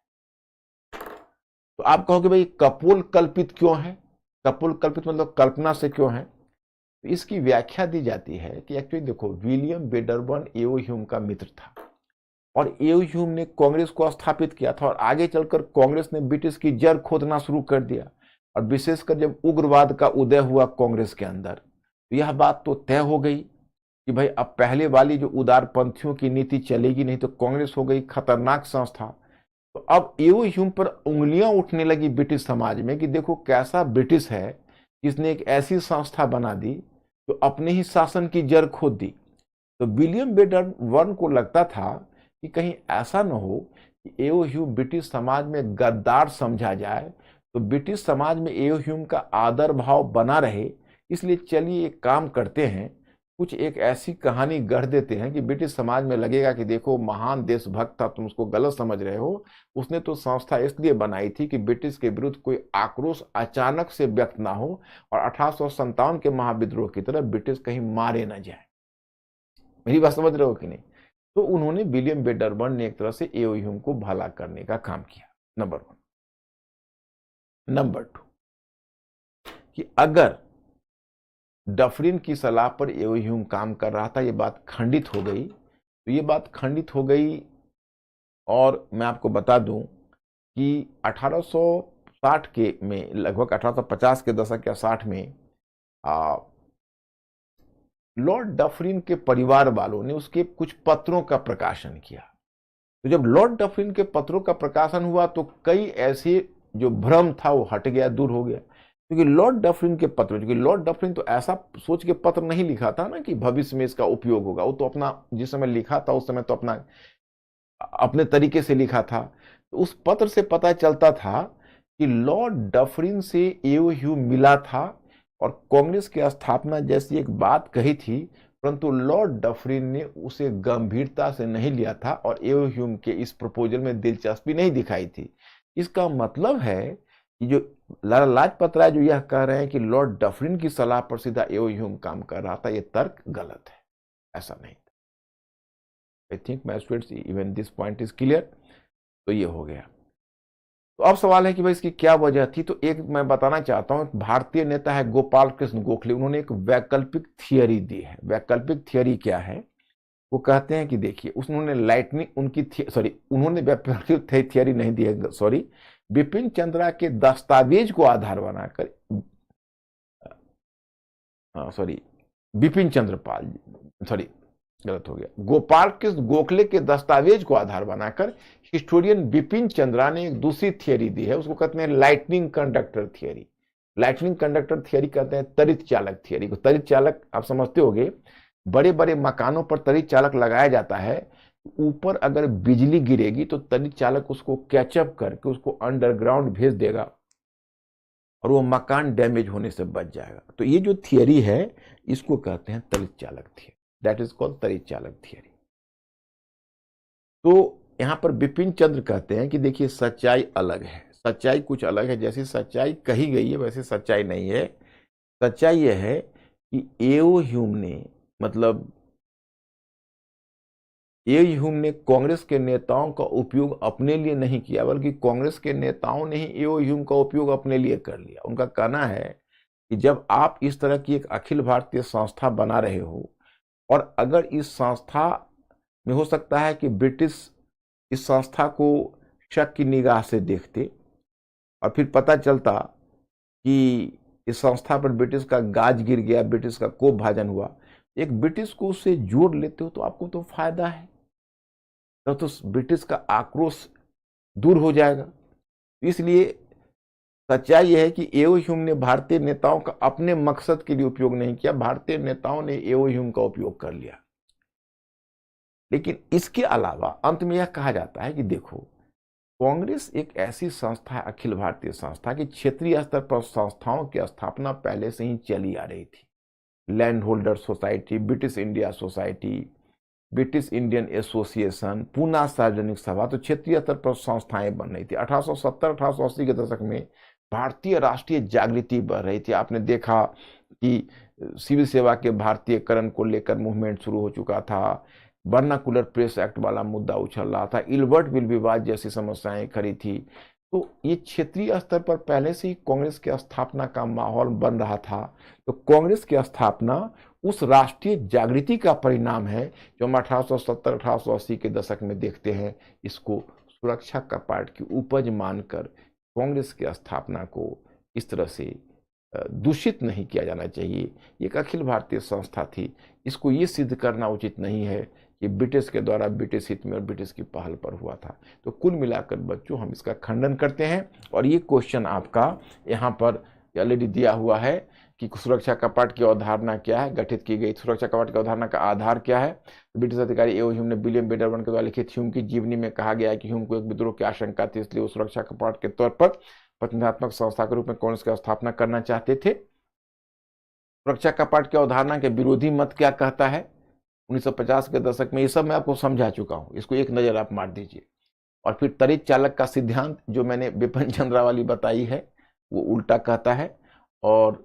तो आप कहोगे भाई कपोल कल्पित क्यों है? कपोल कल्पित मतलब कल्पना से क्यों है? तो इसकी व्याख्या दी जाती है कि एक्चुअली देखो, विलियम बेडरबर्न एओ ह्यूम का मित्र था और एओ ह्यूम ने कांग्रेस को स्थापित किया था और आगे चलकर कांग्रेस ने ब्रिटिश की जड़ खोदना शुरू कर दिया और विशेषकर जब उग्रवाद का उदय हुआ कांग्रेस के अंदर, तो यह बात तो तय हो गई कि भाई अब पहले वाली जो उदारपंथियों की नीति चलेगी नहीं, तो कांग्रेस हो गई खतरनाक संस्था। तो अब एओ ह्यूम पर उंगलियां उठने लगी ब्रिटिश समाज में कि देखो कैसा ब्रिटिश है, जिसने एक ऐसी संस्था बना दी तो अपने ही शासन की जड़ खोद दी। तो विलियम बेडरबर्न को लगता था कि कहीं ऐसा न हो कि एओ ह्यूम ब्रिटिश समाज में गद्दार समझा जाए, तो ब्रिटिश समाज में एओ ह्यूम का आदर भाव बना रहे। इसलिए चलिए एक काम करते हैं, कुछ एक ऐसी कहानी गढ़ देते हैं कि ब्रिटिश समाज में लगेगा कि देखो महान देशभक्त था, तुम उसको गलत समझ रहे हो। उसने तो संस्था इसलिए बनाई थी कि ब्रिटिश के विरुद्ध कोई आक्रोश अचानक से व्यक्त ना हो और 1857 के महाविद्रोह की तरह ब्रिटिश कहीं मारे ना जाए। मेरी बात समझ रहे हो कि नहीं? तो उन्होंने, विलियम बेडरबर्न ने एक तरह से एओ ह्यूम को भला करने का काम किया, नंबर 1। नंबर 2 कि अगर डफरिन की सलाह पर एओ ह्यूम काम कर रहा था, ये बात खंडित हो गई, तो ये बात खंडित हो गई और मैं आपको बता दूं कि 1860 के में, लगभग 1850 के दशक या 60 में लॉर्ड डफरिन के परिवार वालों ने उसके कुछ पत्रों का प्रकाशन किया। तो जब लॉर्ड डफरिन के पत्रों का प्रकाशन हुआ तो कई ऐसे जो भ्रम था वो हट गया, दूर हो गया, क्योंकि लॉर्ड डफरिन के पत्र, क्योंकि लॉर्ड डफरिन तो ऐसा सोच के पत्र नहीं लिखा था ना कि भविष्य में इसका उपयोग होगा। वो तो अपना जिस समय लिखा था उस समय तो अपने तरीके से लिखा था। तो उस पत्र से पता चलता था कि लॉर्ड डफरिन से एओ ह्यूम मिला था और कांग्रेस की स्थापना जैसी एक बात कही थी, परंतु लॉर्ड डफरिन ने उसे गंभीरता से नहीं लिया था और एओ ह्यूम के इस प्रपोजल में दिलचस्पी नहीं दिखाई थी। इसका मतलब है कि जो लाला लाजपत राय जो यह कह रहे हैं कि लॉर्ड डफरिन की सलाह पर सीधा एओ ह्यूम काम कर रहा था, यह तर्क गलत है, ऐसा नहीं। I think my students even this point is clear. तो ये हो गया। तो अब सवाल है कि भाई इसकी क्या वजह थी। तो एक मैं बताना चाहता हूं, भारतीय नेता है गोपाल कृष्ण गोखले, उन्होंने एक वैकल्पिक थियरी दी है। वैकल्पिक थियरी क्या है? वो कहते हैं कि देखिए, उन्होंने लाइटनिंग उनकी उन्होंने वैकल्पिक थियरी नहीं दी है, सॉरी, बिपिन चंद्रा के दस्तावेज को आधार बनाकर, सॉरी, बिपिन चंद्र पाल, सॉरी गलत हो गया, गोपाल कृष्ण गोखले के दस्तावेज को आधार बनाकर हिस्टोरियन बिपिन चंद्रा ने एक दूसरी थियरी दी है, उसको कहते हैं lightning conductor theory. Lightning conductor theory कहते हैं तड़ित चालक थियरी को। तड़ित चालक आप समझते होंगे, बड़े बड़े मकानों पर तड़ित चालक लगाया जाता है। ऊपर अगर बिजली गिरेगी तो तड़ित चालक उसको कैचअप करके उसको अंडरग्राउंड भेज देगा और वो मकान डैमेज होने से बच जाएगा। तो ये जो थियरी है इसको कहते हैं तड़ित चालक थियरी, दैट इज कॉल्ड तड़ित चालक थियरी। तो यहां पर बिपिन चंद्र कहते हैं कि देखिए, सच्चाई अलग है, सच्चाई कुछ अलग है। जैसी सच्चाई कही गई है वैसी सच्चाई नहीं है। सच्चाई यह है कि एओ ह्यूम ने, मतलब एओ ह्यूम ने कांग्रेस के नेताओं का उपयोग अपने लिए नहीं किया, बल्कि कांग्रेस के नेताओं ने ही एओ ह्यूम का उपयोग अपने लिए कर लिया। उनका कहना है कि जब आप इस तरह की एक अखिल भारतीय संस्था बना रहे हो और अगर इस संस्था में हो सकता है कि ब्रिटिश इस संस्था को शक की निगाह से देखते और फिर पता चलता कि इस संस्था पर ब्रिटिश का गाज गिर गया, ब्रिटिश का कोप भाजन हुआ, एक ब्रिटिश को उससे जोड़ लेते हो तो आपको तो फायदा है, तो ब्रिटिश का आक्रोश दूर हो जाएगा। इसलिए सच्चाई यह है कि एओ ह्यूम ने भारतीय नेताओं का अपने मकसद के लिए उपयोग नहीं किया, भारतीय नेताओं ने एओ ह्यूम का उपयोग कर लिया। लेकिन इसके अलावा अंत में यह कहा जाता है कि देखो, कांग्रेस एक ऐसी संस्था है, अखिल भारतीय संस्था, की क्षेत्रीय स्तर पर संस्थाओं की स्थापना पहले से ही चली आ रही थी। Land holder society, British India society, British Indian association, Poona सार्वजनिक सभा, तो क्षेत्रीय स्तर पर संस्थाएं बन रही थी। 1870-1880 के दशक में भारतीय राष्ट्रीय जागृति बढ़ रही थी। आपने देखा कि सिविल सेवा के भारतीयकरण को लेकर मूवमेंट शुरू हो चुका था, वर्नाकुलर प्रेस एक्ट वाला मुद्दा उछल रहा था, इल्बर्ट बिल विवाद जैसी समस्याएं खड़ी थी। तो ये क्षेत्रीय स्तर पर पहले से ही कांग्रेस की स्थापना का माहौल बन रहा था। तो कांग्रेस की स्थापना उस राष्ट्रीय जागृति का परिणाम है जो हम 1870-1880 के दशक में देखते हैं। इसको सुरक्षा कपाट की उपज मानकर कांग्रेस की स्थापना को इस तरह से दूषित नहीं किया जाना चाहिए। एक अखिल भारतीय संस्था थी, इसको ये सिद्ध करना उचित नहीं है कि ब्रिटिश के द्वारा ब्रिटिश हित में और ब्रिटिश की पहल पर हुआ था। तो कुल मिलाकर बच्चों, हम इसका खंडन करते हैं। और ये क्वेश्चन आपका यहाँ पर ऑलरेडी दिया हुआ है कि सुरक्षा कपाट की अवधारणा क्या है, गठित की गई सुरक्षा कपाट की अवधारणा का आधार क्या है। ब्रिटिश अधिकारी एओ ह्यूम ने विलियम बेडरबर्न के द्वारा लिखित ह्यूम की जीवनी में कहा गया है कि ह्यूम को एक विद्रोह की आशंका थी, इसलिए वो सुरक्षा कपाट के तौर पर प्रतिनिधात्मक संस्था के रूप में कांग्रेस की स्थापना करना चाहते थे। सुरक्षा कपाट की अवधारणा के विरोधी मत क्या कहता है 1950 के दशक में, ये सब मैं आपको समझा चुका हूं, इसको एक नजर आप मार दीजिए। और फिर तड़ित चालक का सिद्धांत जो मैंने बिपिन चंद्रा वाली बताई है वो उल्टा कहता है। और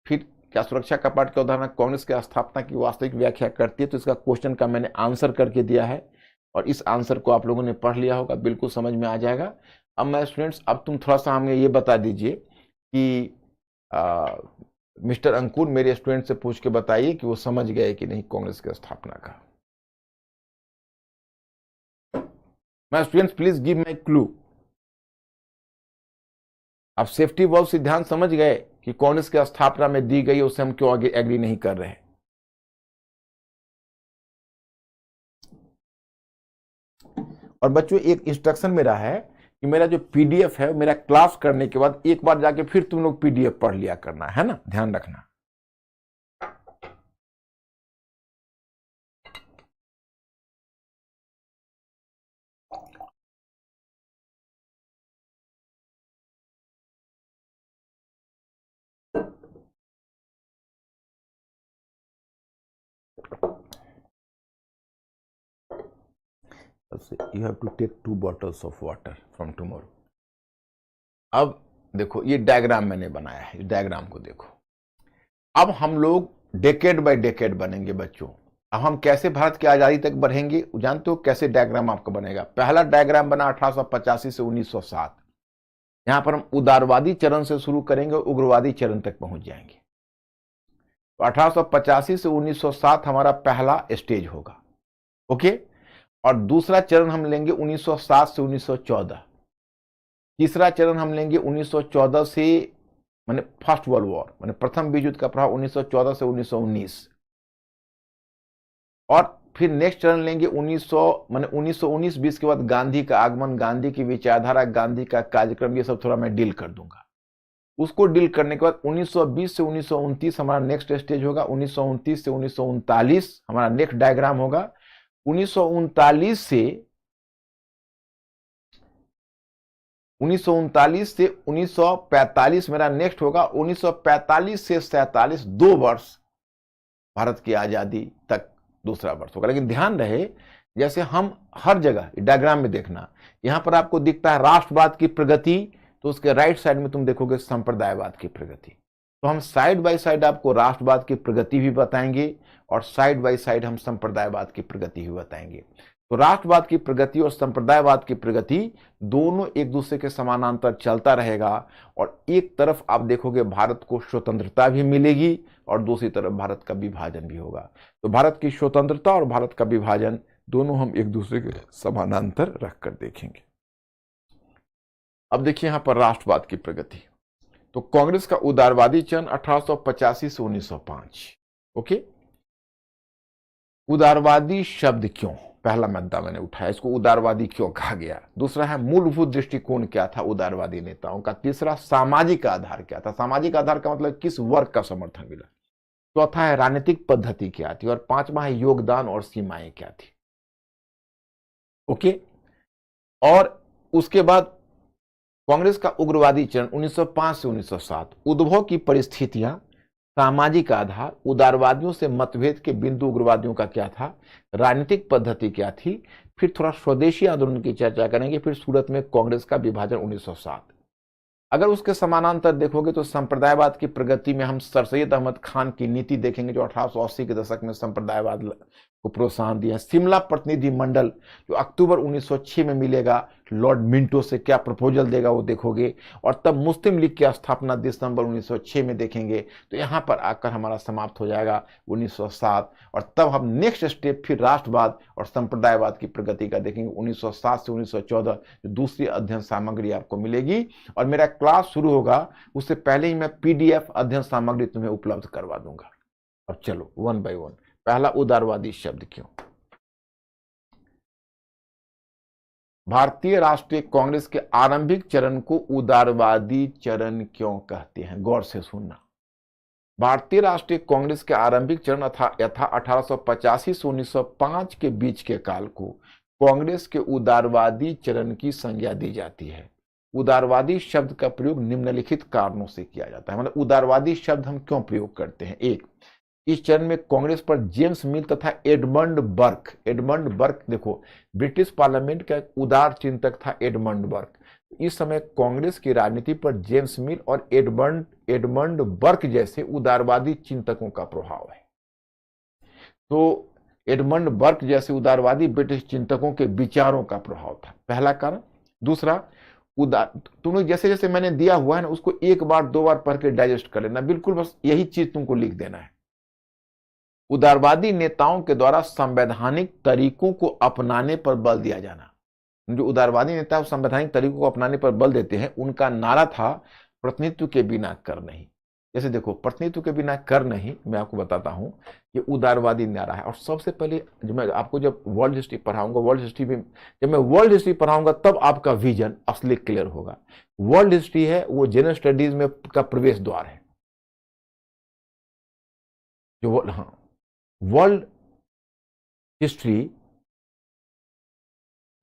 फिर क्या सुरक्षा कपाट की अवधारणा कांग्रेस की स्थापना की वास्तविक व्याख्या करती है? तो इसका क्वेश्चन का मैंने आंसर करके दिया है और इस आंसर को आप लोगों ने पढ़ लिया होगा, बिल्कुल समझ में आ जाएगा। अब मैं स्टूडेंट्स, अब तुम थोड़ा सा हमें ये बता दीजिए कि मिस्टर अंकुर मेरे स्टूडेंट से पूछ के बताइए कि वो समझ गए कि नहीं कांग्रेस की स्थापना का। My students please give my clue. आप सेफ्टी वॉल्व सिद्धांत समझ गए कि कांग्रेस की स्थापना में दी गई, उससे हम क्यों आगे एग्री नहीं कर रहे हैं। और बच्चों एक इंस्ट्रक्शन मेरा है कि मेरा जो पीडीएफ है मेरा क्लास करने के बाद एक बार जाके फिर तुम लोग पीडीएफ पढ़ लिया करना है ना, ध्यान रखना। You have to take 2 bottles of water from tomorrow। अब देखो ये डायग्राम मैंने बनाया है, इस डायग्राम को देखो। अब हम लोग डेकेड बाय डेकेड बनेंगे बच्चों। अब हम कैसे भारत की आजादी तक बढ़ेंगे जानते हो कैसे डायग्राम आपका बनेगा। पहला डायग्राम बना 1885 से 1907। यहां पर हम उदारवादी चरण से शुरू करेंगे और उग्रवादी चरण तक पहुंच जाएंगे। तो 1885 से 1907 हमारा पहला स्टेज होगा, ओके। और दूसरा चरण हम लेंगे 1907 से 1914। तीसरा चरण हम लेंगे 1914 से माने फर्स्ट वर्ल्ड वॉर माने प्रथम विश्व युद्ध का प्रभाव 1914 से 1919। और फिर नेक्स्ट चरण लेंगे 1919-20 के बाद गांधी का आगमन, गांधी की विचारधारा, गांधी का कार्यक्रम, ये सब थोड़ा मैं डील कर दूंगा। उसको डील करने के बाद 1920 से 1929 हमारा नेक्स्ट स्टेज होगा। 1929 से 1939 हमारा नेक्स्ट डायग्राम होगा। 1939 से 1945 मेरा नेक्स्ट होगा। 1945 से 47 2 वर्ष भारत की आजादी तक दूसरा वर्ष होगा। लेकिन ध्यान रहे जैसे हम हर जगह डायग्राम में देखना, यहां पर आपको दिखता है राष्ट्रवाद की प्रगति, तो उसके राइट साइड में तुम देखोगे संप्रदायवाद की प्रगति। तो हम साइड बाय साइड आपको राष्ट्रवाद की प्रगति भी बताएंगे और साइड बाय साइड हम संप्रदायवाद की प्रगति भी बताएंगे। तो राष्ट्रवाद की प्रगति और संप्रदायवाद की प्रगति दोनों एक दूसरे के समानांतर चलता रहेगा। और एक तरफ आप देखोगे भारत को स्वतंत्रता भी मिलेगी और दूसरी तरफ भारत का विभाजन भी होगा। तो भारत की स्वतंत्रता और भारत का विभाजन दोनों हम एक दूसरे के समानांतर रखकर देखेंगे। अब देखिए यहां पर राष्ट्रवाद की प्रगति। तो कांग्रेस का उदारवादी चरण 1885 से 1905, ओके। उदारवादी शब्द क्यों, पहला मुद्दा मैंने उठाया, इसको उदारवादी क्यों कहा गया। दूसरा है मूलभूत दृष्टिकोण क्या था उदारवादी नेताओं का। तीसरा सामाजिक आधार क्या था, सामाजिक आधार का मतलब किस वर्ग का समर्थन मिला। चौथा है राजनीतिक पद्धति क्या थी और पांचवा है योगदान और सीमाएं क्या थी, ओके। और उसके बाद कांग्रेस का उग्रवादी चरण 1905 से 1907, उद्भव की परिस्थितियां, सामाजिक आधार, उदारवादियों से मतभेद के बिंदु उग्रवादियों का क्या था, राजनीतिक पद्धति क्या थी, फिर थोड़ा स्वदेशी आंदोलन की चर्चा करेंगे, फिर सूरत में कांग्रेस का विभाजन 1907। अगर उसके समानांतर देखोगे तो संप्रदायवाद की प्रगति में हम सर सैयद अहमद खान की नीति देखेंगे जो 1880 के दशक में संप्रदायवाद को प्रोत्साहन दिया। शिमला प्रतिनिधि मंडल जो अक्टूबर 1906 में मिलेगा, लॉर्ड मिंटो से क्या प्रपोजल देगा वो देखोगे। और तब मुस्लिम लीग की स्थापना दिसंबर 1906 में देखेंगे। तो यहाँ पर आकर हमारा समाप्त हो जाएगा 1907। और तब हम नेक्स्ट स्टेप फिर राष्ट्रवाद और संप्रदायवाद की प्रगति का देखेंगे 1907 से 1914, जो दूसरी अध्ययन सामग्री आपको मिलेगी। और मेरा क्लास शुरू होगा उससे पहले ही मैं पीडीएफ अध्ययन सामग्री तुम्हें उपलब्ध करवा दूंगा। अब चलो 1 बाय 1। पहला उदारवादी शब्द क्यों। भारतीय राष्ट्रीय कांग्रेस के आरंभिक चरण को उदारवादी चरण क्यों कहते हैं, गौर से सुनना। भारतीय राष्ट्रीय कांग्रेस के आरंभिक चरण यथा 1885 से 1905 के बीच के काल को कांग्रेस के उदारवादी चरण की संज्ञा दी जाती है। उदारवादी शब्द का प्रयोग निम्नलिखित कारणों से किया जाता है। मतलब उदारवादी शब्द हम क्यों प्रयोग करते हैं। एक, इस चरण में कांग्रेस पर जेम्स मिल तथा एडमंड बर्क देखो ब्रिटिश पार्लियामेंट का एक उदार चिंतक था एडमंड बर्क। इस समय कांग्रेस की राजनीति पर जेम्स मिल और एडमंड बर्क जैसे उदारवादी चिंतकों का प्रभाव है। तो एडमंड बर्क जैसे उदारवादी ब्रिटिश चिंतकों के विचारों का प्रभाव था, पहला कारण। दूसरा, तुम जैसे जैसे मैंने दिया हुआ है ना उसको एक बार 2 बार पढ़ के डाइजेस्ट कर लेना, बिल्कुल बस यही चीज तुमको लिख देना है। उदारवादी नेताओं के द्वारा संवैधानिक तरीकों को अपनाने पर बल दिया जाना। जो उदारवादी नेता संवैधानिक तरीकों को अपनाने पर बल देते हैं, उनका नारा था प्रतिनिधित्व के बिना कर नहीं। जैसे देखो, प्रतिनिधित्व के बिना कर नहीं, मैं आपको बताता हूं, ये उदारवादी नारा है। और सबसे पहले जब वर्ल्ड हिस्ट्री पढ़ाऊंगा, जब मैं वर्ल्ड हिस्ट्री पढ़ाऊंगा तब आपका विजन असली क्लियर होगा। वर्ल्ड हिस्ट्री है वो जनरल स्टडीज में का प्रवेश द्वार है। वर्ल्ड हिस्ट्री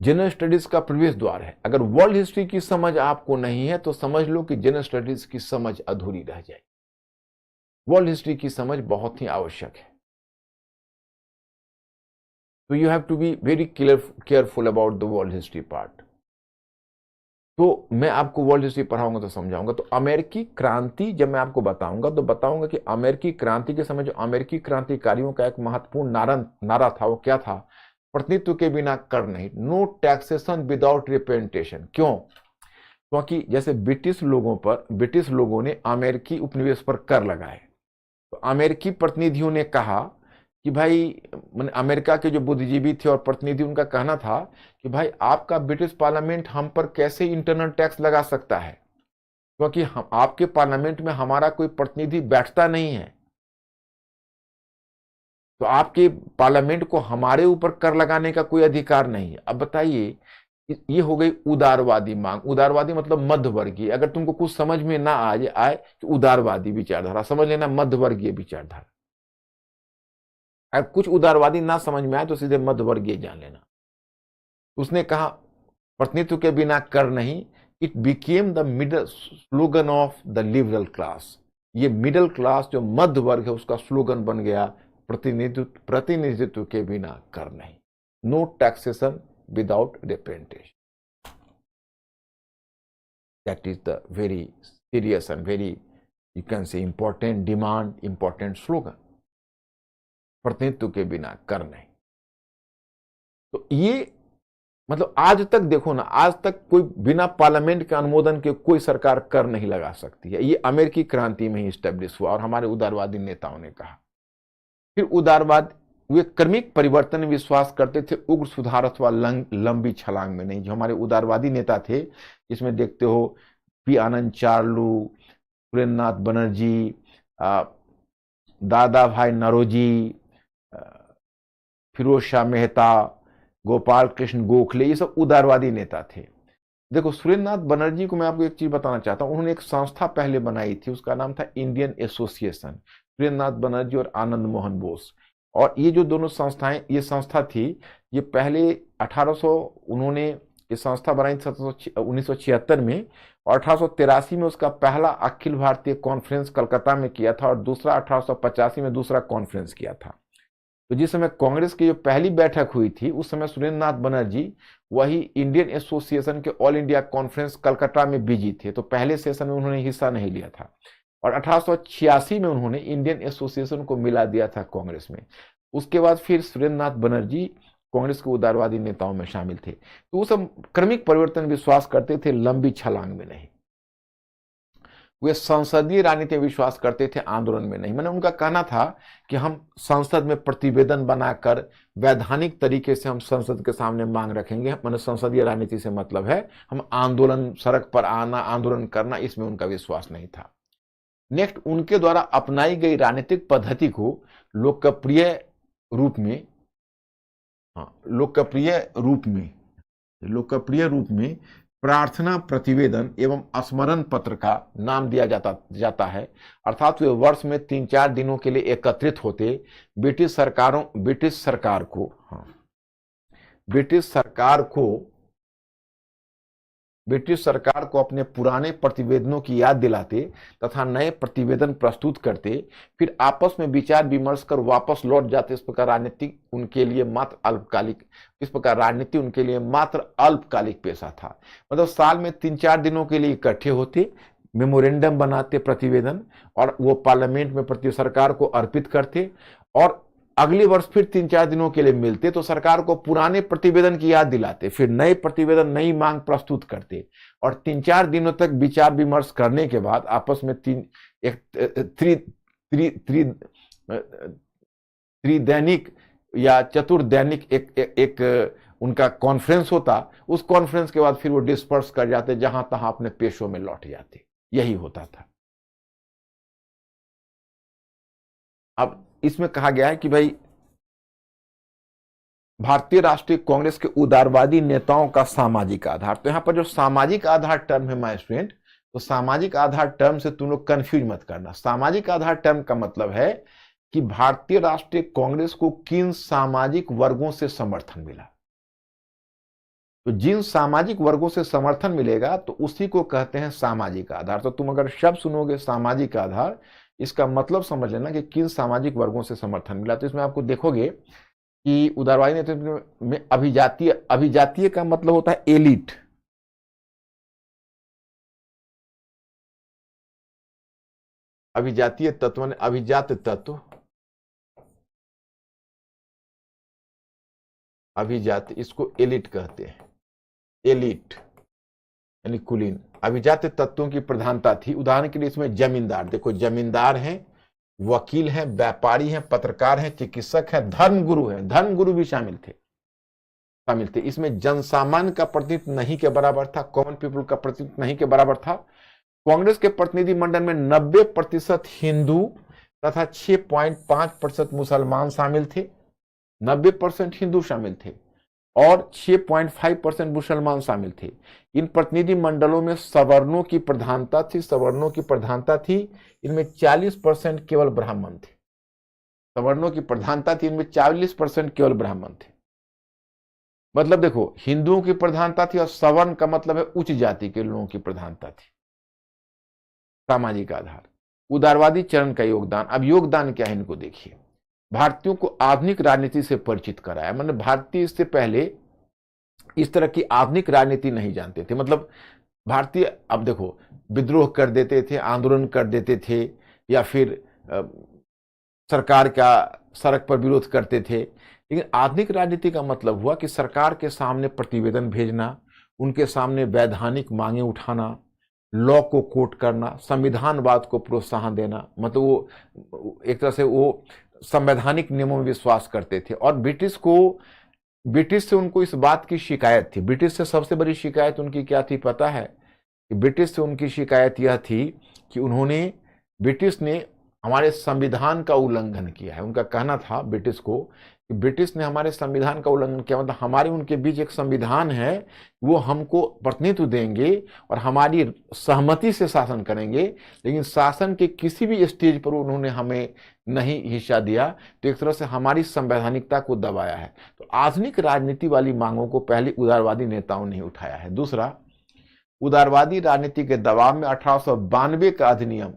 जनरल स्टडीज का प्रवेश द्वार है। अगर वर्ल्ड हिस्ट्री की समझ आपको नहीं है तो समझ लो कि जनरल स्टडीज की समझ अधूरी रह जाएगी। वर्ल्ड हिस्ट्री की समझ बहुत ही आवश्यक है। तो you have to be very careful about the world history part. तो मैं आपको वर्ल्ड हिस्ट्री पढ़ाऊंगा तो समझाऊंगा। तो अमेरिकी क्रांति जब मैं आपको बताऊंगा तो बताऊंगा कि अमेरिकी क्रांति के समय जो अमेरिकी क्रांतिकारियों का एक महत्वपूर्ण नारा था, वो क्या था? प्रतिनिधित्व के बिना कर नहीं, नो टैक्सेशन विदाउट रिप्रेजेंटेशन। क्यों? क्योंकि जैसे ब्रिटिश लोगों ने अमेरिकी उपनिवेश पर कर लगाए, तो अमेरिकी प्रतिनिधियों ने कहा कि भाई, अमेरिका के जो बुद्धिजीवी थे और प्रतिनिधि, उनका कहना था कि भाई आपका ब्रिटिश पार्लियामेंट हम पर कैसे इंटरनल टैक्स लगा सकता है, क्योंकि हम आपके पार्लियामेंट में हमारा कोई प्रतिनिधि बैठता नहीं है, तो आपके पार्लियामेंट को हमारे ऊपर कर लगाने का कोई अधिकार नहीं है। अब बताइए, ये हो गई उदारवादी मांग। उदारवादी मतलब मध्यवर्गीय। अगर तुमको कुछ समझ में ना आए तो उदारवादी विचारधारा समझ लेना, मध्यवर्गीय विचारधारा। अगर कुछ उदारवादी ना समझ में आए तो सीधे मध्यवर्गीय जान लेना। उसने कहा प्रतिनिधित्व के बिना कर नहीं, it became the middle slogan of the liberal class. ये मिडिल क्लास जो मध्य वर्ग है उसका स्लोगन बन गया, प्रतिनिधित्व के बिना कर नहीं, no taxation without representation. That is the very serious and very, you can say, important demand, important slogan, प्रतिनिधित्व के बिना कर नहीं। तो ये मतलब आज तक देखो ना, आज तक कोई बिना पार्लियामेंट के अनुमोदन के कोई सरकार कर नहीं लगा सकती है। ये अमेरिकी क्रांति में ही स्टैब्लिश हुआ और हमारे उदारवादी नेताओं ने कहा। फिर उदारवाद, वे क्रमिक परिवर्तन में विश्वास करते थे, उग्र सुधार अथवा लंबी छलांग में नहीं। जो हमारे उदारवादी नेता थे, जिसमें देखते हो पी आनंद चार्लू, सुरेंद्रनाथ बनर्जी, दादा भाई नरोजी, फिरोज शाह मेहता, गोपाल कृष्ण गोखले, ये सब उदारवादी नेता थे। देखो, सुरेंद्रनाथ बनर्जी को मैं आपको एक चीज बताना चाहता हूं। उन्होंने एक संस्था पहले बनाई थी, उसका नाम था इंडियन एसोसिएशन। सुरेंद्रनाथ बनर्जी और आनंद मोहन बोस, और ये जो दोनों संस्थाएं, ये संस्था थी, ये पहले 1800 उन्होंने ये संस्था बनाई 1976 में, और 1883 में उसका पहला अखिल भारतीय कॉन्फ्रेंस कलकत्ता में किया था, और दूसरा 1885 में दूसरा कॉन्फ्रेंस किया था। तो जिस समय कांग्रेस की जो पहली बैठक हुई थी, उस समय सुरेंद्रनाथ बनर्जी वही इंडियन एसोसिएशन के ऑल इंडिया कॉन्फ्रेंस कलकत्ता में बिजी थे, तो पहले सेशन में उन्होंने हिस्सा नहीं लिया था। और 1886 में उन्होंने इंडियन एसोसिएशन को मिला दिया था कांग्रेस में। उसके बाद फिर सुरेंद्रनाथ बनर्जी कांग्रेस के उदारवादी नेताओं में शामिल थे। तो वो सब क्रमिक परिवर्तन विश्वास करते थे, लंबी छलांग में नहीं। वे संसदीय राजनीति में विश्वास करते थे, आंदोलन में नहीं। मैंने उनका कहना था कि हम संसद में प्रतिवेदन बनाकर वैधानिक तरीके से हम संसद के सामने मांग रखेंगे। मैंने संसदीय राजनीति से मतलब है हम आंदोलन, सड़क पर आना, आंदोलन करना, इसमें उनका विश्वास नहीं था। नेक्स्ट, उनके द्वारा अपनाई गई राजनीतिक पद्धति को लोकप्रिय रूप में प्रार्थना प्रतिवेदन एवं स्मरण पत्र का नाम दिया जाता है। अर्थात वे वर्ष में 3-4 दिनों के लिए एकत्रित होते, ब्रिटिश सरकार को अपने पुराने प्रतिवेदनों की याद दिलाते तथा नए प्रतिवेदन प्रस्तुत करते, फिर आपस में विचार विमर्श कर वापस लौट जाते। इस प्रकार राजनीति उनके लिए मात्र अल्पकालिक पेशा था। मतलब साल में 3-4 दिनों के लिए इकट्ठे होते, मेमोरेंडम बनाते, प्रतिवेदन, और वो पार्लियामेंट में प्रति सरकार को अर्पित करते, और अगले वर्ष फिर 3-4 दिनों के लिए मिलते, तो सरकार को पुराने प्रतिवेदन की याद दिलाते, फिर नए प्रतिवेदन, नई मांग प्रस्तुत करते, और 3-4 दिनों तक विचार विमर्श करने के बाद आपस में त्रिदैनिक या चतुर्दैनिक एक उनका कॉन्फ्रेंस होता, उस कॉन्फ्रेंस के बाद फिर वो डिस्पर्स कर जाते, जहां तहां अपने पेशों में लौट जाते। यही होता था। अब इसमें कहा गया है कि भाई भारतीय राष्ट्रीय कांग्रेस के उदारवादी नेताओं का सामाजिक आधार, तो यहां पर जो सामाजिक आधार टर्म है माय स्टूडेंट, तो सामाजिक आधार टर्म से तुम लोग कंफ्यूज मत करना। सामाजिक आधार टर्म का मतलब है कि भारतीय राष्ट्रीय कांग्रेस को किन सामाजिक वर्गों से समर्थन मिला। तो जिन सामाजिक वर्गों से समर्थन मिलेगा तो उसी को कहते हैं सामाजिक आधार। तो तुम अगर शब्द सुनोगे सामाजिक आधार, इसका मतलब समझ लेना कि किन सामाजिक वर्गों से समर्थन मिला। तो इसमें आपको देखोगे कि उदारवादी नेतृत्व में अभिजातीय, अभिजातीय का मतलब होता है एलिट। अभिजातीय तत्व ने अभिजात तत्व, अभिजात, इसको एलिट कहते हैं। एलिट यानी कुलीन। अभिजात तत्वों की प्रधानता थी। उदाहरण के लिए इसमें जमींदार, देखो जमींदार हैं, वकील हैं, व्यापारी हैं, पत्रकार हैं, चिकित्सक हैं, धर्मगुरु हैं, धर्मगुरु भी शामिल थे। इसमें जनसामान्य का प्रतिनिधित्व नहीं के बराबर था, कॉमन पीपल का प्रतिनिधित्व नहीं के बराबर था। कांग्रेस के प्रतिनिधि मंडल में 90% हिंदू तथा 6.5% मुसलमान शामिल थे। 90% हिंदू शामिल थे और 6.5% मुसलमान शामिल थे। इन प्रतिनिधि मंडलों में सवर्णों की प्रधानता थी, सवर्णों की प्रधानता थी। इनमें 40% केवल ब्राह्मण थे। सवर्णों की प्रधानता थी, इनमें 40% केवल ब्राह्मण थे। मतलब देखो, हिंदुओं की प्रधानता थी और सवर्ण का मतलब है उच्च जाति के लोगों की प्रधानता थी। सामाजिक आधार। उदारवादी चरण का योगदान। अब योगदान क्या है इनको देखिए। भारतीयों को आधुनिक राजनीति से परिचित कराया। मतलब भारतीय इससे पहले इस तरह की आधुनिक राजनीति नहीं जानते थे। मतलब भारतीय, अब देखो, विद्रोह कर देते थे, आंदोलन कर देते थे, या फिर सरकार का सड़क पर विरोध करते थे। लेकिन आधुनिक राजनीति का मतलब हुआ कि सरकार के सामने प्रतिवेदन भेजना, उनके सामने वैधानिक मांगे उठाना, लॉ को कोट करना, संविधानवाद को प्रोत्साहन देना। मतलब वो एक तरह से वो संवैधानिक नियमों में विश्वास करते थे। और ब्रिटिश से उनको इस बात की शिकायत थी। ब्रिटिश से सबसे बड़ी शिकायत उनकी क्या थी पता है? कि ब्रिटिश से उनकी शिकायत यह थी कि ब्रिटिश ने हमारे संविधान का उल्लंघन किया है। उनका कहना था ब्रिटिश को कि ब्रिटिश ने हमारे संविधान का उल्लंघन किया। मतलब हमारे उनके बीच एक संविधान है, वो हमको प्रतिनिधित्व देंगे और हमारी सहमति से शासन करेंगे, लेकिन शासन के किसी भी स्टेज पर उन्होंने हमें नहीं हिस्सा दिया। तो एक तरह से हमारी संवैधानिकता को दबाया है। तो आधुनिक राजनीति वाली मांगों को पहले उदारवादी नेताओं ने उठाया है। दूसरा, उदारवादी राजनीति के दबाव में 1892 का अधिनियम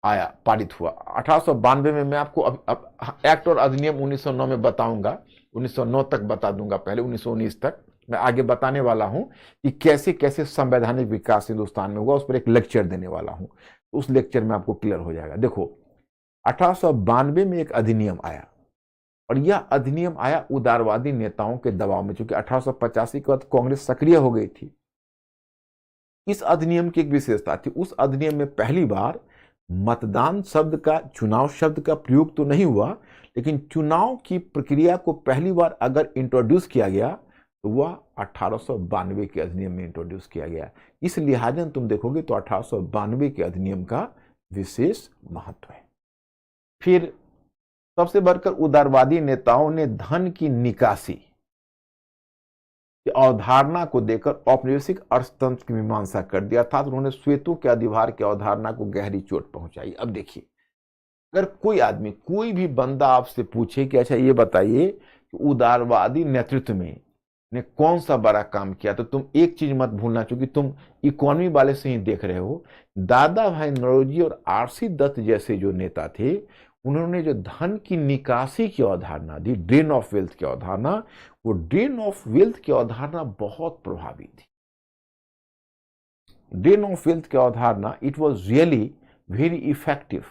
आया, पारित हुआ। 1892 में मैं आपको अब एक्ट और अधिनियम 1909 में बताऊंगा। 1909 तक बता दूंगा, पहले 1919 तक मैं आगे बताने वाला हूं कि कैसे कैसे संवैधानिक विकास हिंदुस्तान में हुआ। उस पर एक लेक्चर देने वाला हूं, उस लेक्चर में आपको क्लियर हो जाएगा। देखो, 1892 में एक अधिनियम आया और यह अधिनियम आया उदारवादी नेताओं के दबाव में, क्योंकि 1885 के बाद कांग्रेस सक्रिय हो गई थी। इस अधिनियम की एक विशेषता थी, उस अधिनियम में पहली बार मतदान शब्द का, चुनाव शब्द का प्रयोग तो नहीं हुआ, लेकिन चुनाव की प्रक्रिया को पहली बार अगर इंट्रोड्यूस किया गया तो वह 1892 के अधिनियम में इंट्रोड्यूस किया गया। इस लिहाजा तुम देखोगे तो 1892 के अधिनियम का विशेष महत्व है। फिर सबसे बढ़कर उदारवादी नेताओं ने धन की निकासी की अवधारणा को देकर औपनिवेशिक अर्थतंत्र की मीमांसा कर दिया, अर्थात उन्होंने श्वेतों के अधिभार की अवधारणा को गहरी चोट पहुंचाई। अब देखिए, अगर कोई आदमी, कोई भी बंदा आपसे पूछे कि अच्छा ये बताइए कि उदारवादी नेतृत्व में ने कौन सा बड़ा काम किया, तो तुम एक चीज मत भूलना, क्योंकि तुम इकोनॉमी वाले से ही देख रहे हो। दादा भाई नौरोजी और आरसी दत्त जैसे जो नेता थे, उन्होंने जो धन की निकासी की अवधारणा दी, ड्रेन ऑफ वेल्थ की अवधारणा, वो ड्रेन ऑफ वेल्थ की अवधारणा बहुत प्रभावी थी। ड्रेन ऑफ वेल्थ की अवधारणा, it was really very effective.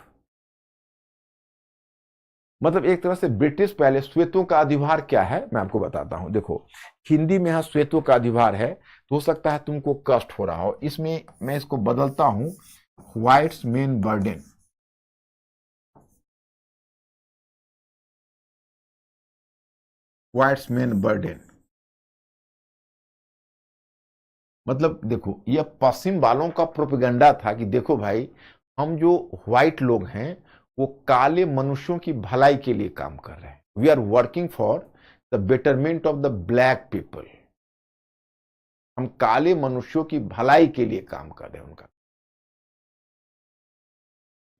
मतलब एक तरह से ब्रिटिश पहले, श्वेतों का अधिभार क्या है मैं आपको बताता हूं। देखो, हिंदी में यहां श्वेतों का अधिभार है, तो हो सकता है तुमको कष्ट हो रहा हो। इसमें मैं इसको बदलता हूं, whites main burden. Whites main burden, मतलब देखो, यह पश्चिम वालों का प्रोपेगेंडा था कि देखो भाई, हम जो व्हाइट लोग हैं वो काले मनुष्यों की भलाई के लिए काम कर रहे हैं। We are working for the betterment of the black people. हम काले मनुष्यों की भलाई के लिए काम कर रहे हैं उनका।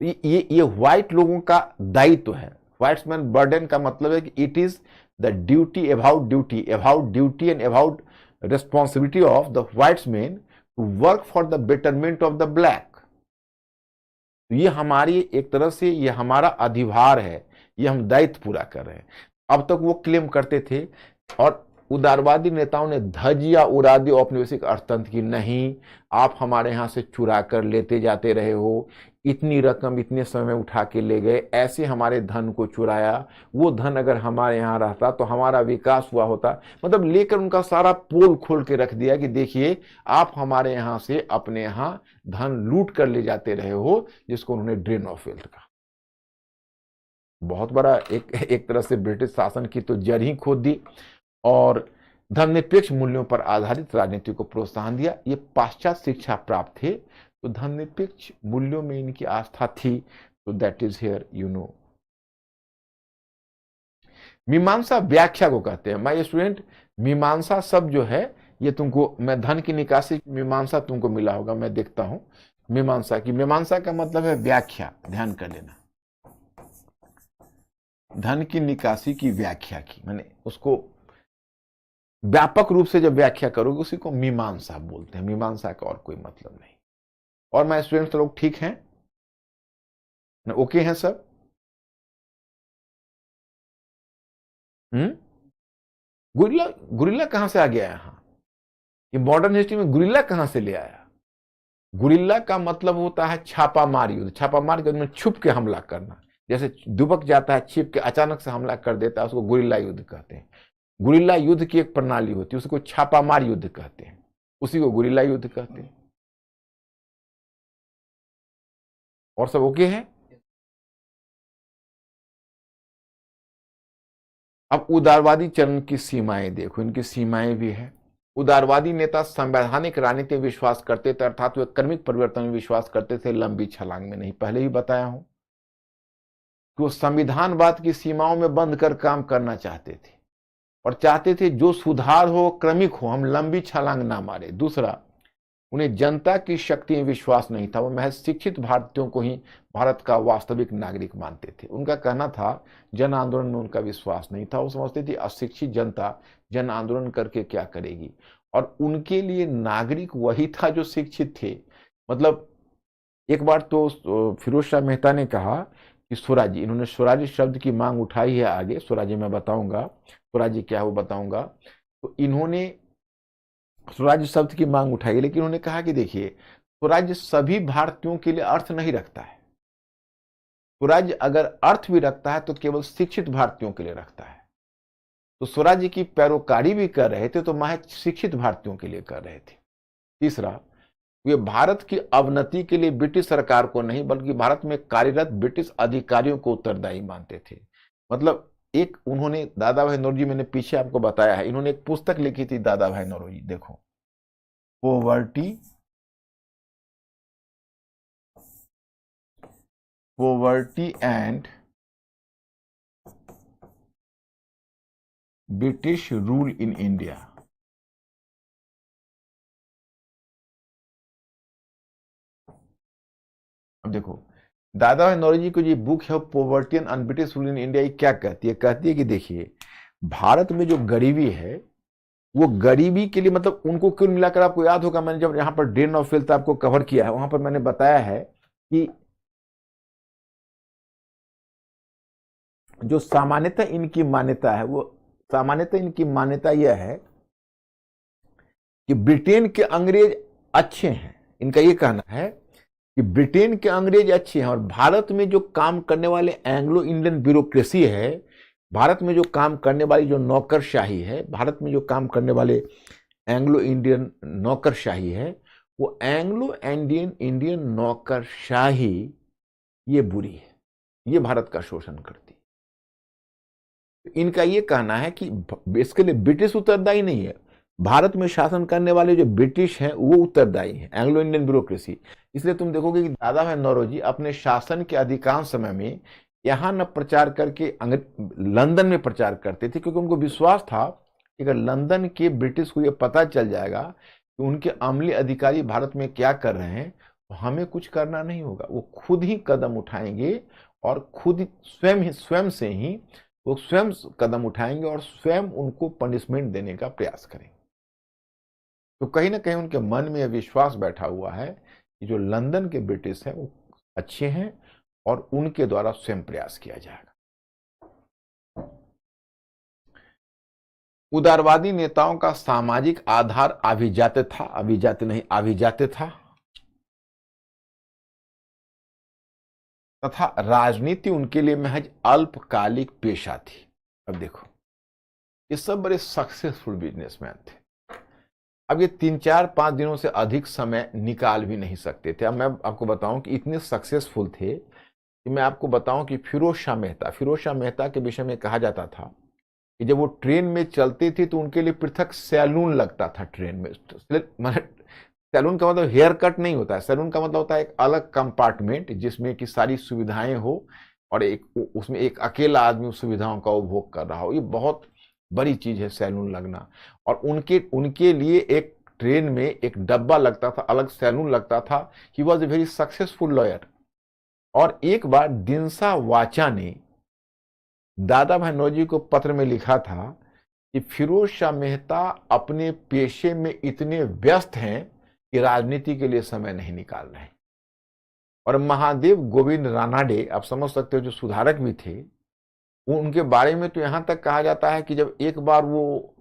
ये व्हाइट लोगों का दायित्व है। व्हाइट्समैन बर्डन का मतलब है कि it is the duty about duty and about responsibility of the whitesmen to work for the betterment of the black। तो ये हमारी एक तरह से ये हमारा अधिभार है, ये हम दायित्व पूरा कर रहे हैं। अब तक वो क्लेम करते थे और उदारवादी नेताओं ने धज्जियां उड़ा दी औपनिवेशिक अर्थतंत्र की। नहीं, आप हमारे यहां से चुरा कर लेते जाते रहे हो, इतनी रकम इतने समय में उठा के ले गए, ऐसे हमारे धन को चुराया, वो धन अगर हमारे यहाँ रहता तो हमारा विकास हुआ होता। मतलब लेकर उनका सारा पोल खोल के रख दिया कि देखिए, आप हमारे यहाँ से अपने यहाँ धन लूट कर ले जाते रहे हो, जिसको उन्होंने ड्रेन ऑफ वेल्थ कहा। बहुत बड़ा एक तरह से ब्रिटिश शासन की तो जड़ ही खोद दी और धर्मनिरपेक्ष मूल्यों पर आधारित राजनीति को प्रोत्साहन दिया। ये पाश्चात्य शिक्षा प्राप्त थे तो धर्मनिरपेक्ष मूल्यों में इनकी आस्था थी। तो दैट इज हियर मीमांसा व्याख्या को कहते हैं। माय स्टूडेंट, मीमांसा शब्द जो है ये तुमको, मैं धन की निकासी मीमांसा तुमको मिला होगा, मैं देखता हूं। मीमांसा का मतलब है व्याख्या, ध्यान कर लेना। धन की निकासी की व्याख्या की, मैंने उसको व्यापक रूप से जब व्याख्या करोगे उसी को मीमांसा बोलते हैं। मीमांसा का और कोई मतलब नहीं। और माय स्टूडेंट्स, लोग ठीक हैं, ओके हैं सब? गुरिल्ला, गुरिल्ला कहां से आ गया यहां? ये मॉडर्न हिस्ट्री में गुरिल्ला कहां से ले आया? गुरिल्ला का मतलब होता है छापामार युद्ध। छापामार युद्ध में छुप के हमला करना। जैसे दुबक जाता है, छिप के अचानक से हमला कर देता है, उसको गुरिल्ला युद्ध कहते हैं। गुरिल्ला युद्ध की एक प्रणाली होती है, उसको छापामार युद्ध कहते हैं, उसी को गुरिल्ला युद्ध कहते हैं। और सब ओके है? अब उदारवादी चरण की सीमाएं देखो, इनकी सीमाएं भी है। उदारवादी नेता संवैधानिक राजनीति में विश्वास करते थे, अर्थात वे क्रमिक परिवर्तन में विश्वास करते थे, लंबी छलांग में नहीं। पहले ही बताया हूं कि वो संविधानवाद की सीमाओं में बंद कर काम करना चाहते थे और चाहते थे जो सुधार हो क्रमिक हो, हम लंबी छलांग ना मारे। दूसरा, उन्हें जनता की शक्ति में विश्वास नहीं था। वो महज शिक्षित भारतीयों को ही भारत का वास्तविक नागरिक मानते थे। उनका कहना था जन आंदोलन में उनका विश्वास नहीं था। वो समझते थे अशिक्षित जनता जन आंदोलन करके क्या करेगी, और उनके लिए नागरिक वही था जो शिक्षित थे। मतलब एक बार तो फिरोज शाह मेहता ने कहा कि स्वराज्य, इन्होंने स्वराज्य शब्द की मांग उठाई है। आगे स्वराज्य मैं बताऊंगा, स्वराज्य क्या है वो बताऊंगा। तो इन्होंने स्वराज्य शब्द की मांग उठाई, लेकिन उन्होंने कहा कि देखिए, स्वराज्य सभी भारतीयों के लिए अर्थ नहीं रखता है। स्वराज्य अगर अर्थ भी रखता है तो केवल शिक्षित भारतीयों के लिए रखता है। तो स्वराज्य की पैरोकारी भी कर रहे थे तो महज शिक्षित भारतीयों के लिए कर रहे थे। तीसरा, वे भारत की अवनति के लिए ब्रिटिश सरकार को नहीं बल्कि भारत में कार्यरत ब्रिटिश अधिकारियों को उत्तरदायी मानते थे। मतलब एक उन्होंने, दादा भाई नौरोजी, मैंने पीछे आपको बताया है, इन्होंने एक पुस्तक लिखी थी दादा भाई नौरोजी, देखो, poverty and British rule in India. अब देखो, दादा भाई नौरोजी को जो बुक है poverty and British rule in India, क्या कहती है? कहती है कि देखिए, भारत में जो गरीबी है, वो गरीबी के लिए, मतलब उनको कुल मिलाकर, आपको याद होगा मैंने जब यहां पर ड्रेन ऑफ वेल्थ आपको कवर किया है, वहां पर मैंने बताया है कि जो सामान्यतः इनकी मान्यता है, वो सामान्यतः इनकी मान्यता यह है कि ब्रिटेन के अंग्रेज अच्छे हैं। इनका यह कहना है कि ब्रिटेन के अंग्रेज अच्छे हैं और भारत में जो काम करने वाले एंग्लो इंडियन ब्यूरोक्रेसी है, भारत में जो काम करने वाली जो नौकरशाही है, भारत में जो काम करने वाले एंग्लो इंडियन नौकरशाही है, वो एंग्लो इंडियन नौकरशाही ये बुरी है, ये भारत का शोषण करती है। इनका ये कहना है कि इसके लिए ब्रिटिश उत्तरदायी नहीं है, भारत में शासन करने वाले जो ब्रिटिश हैं वो उत्तरदायी हैं, एंग्लो इंडियन ब्यूरोक्रेसी। इसलिए तुम देखोगे कि दादा भाई नौरोजी अपने शासन के अधिकांश समय में यहाँ न प्रचार करके लंदन में प्रचार करते थे, क्योंकि उनको विश्वास था कि अगर लंदन के ब्रिटिश को ये पता चल जाएगा कि उनके अमली अधिकारी भारत में क्या कर रहे हैं, तो हमें कुछ करना नहीं होगा, वो खुद ही कदम उठाएंगे और खुद स्वयं से ही वो स्वयं कदम उठाएंगे और स्वयं उनको पनिशमेंट देने का प्रयास करेंगे। तो कहीं ना कहीं उनके मन में यह विश्वास बैठा हुआ है कि जो लंदन के ब्रिटिश हैं वो अच्छे हैं और उनके द्वारा स्वयं प्रयास किया जाएगा। उदारवादी नेताओं का सामाजिक आधार अभिजात्य था तथा राजनीति उनके लिए महज अल्पकालिक पेशा थी। अब देखो, ये सब बड़े सक्सेसफुल बिजनेसमैन थे। अब ये 3-4-5 दिनों से अधिक समय निकाल भी नहीं सकते थे। अब मैं आपको बताऊं कि इतने सक्सेसफुल थे कि मैं आपको बताऊं कि फिरोज शाह मेहता के विषय में कहा जाता था कि जब वो ट्रेन में चलते थे तो उनके लिए पृथक सैलून लगता था ट्रेन में। सैलून का मतलब हेयर कट नहीं होता है, सैलून का मतलब होता है एक अलग कंपार्टमेंट जिसमें कि सारी सुविधाएं हो और उसमें एक अकेला आदमी उस सुविधाओं का उपभोग कर रहा हो। ये बहुत बड़ी चीज है सैलून लगना। और उनके लिए एक ट्रेन में एक डब्बा लगता था, अलग सैलून लगता था। He was a very successful lawyer. और एक बार दिनसा वाचा ने दादा भाई नौरोजी को पत्र में लिखा था कि फिरोज शाह मेहता अपने पेशे में इतने व्यस्त हैं कि राजनीति के लिए समय नहीं निकाल रहे। और महादेव गोविंद रानाडे, आप समझ सकते हो, जो सुधारक भी थे, उनके बारे में तो यहां तक कहा जाता है कि जब एक बार वो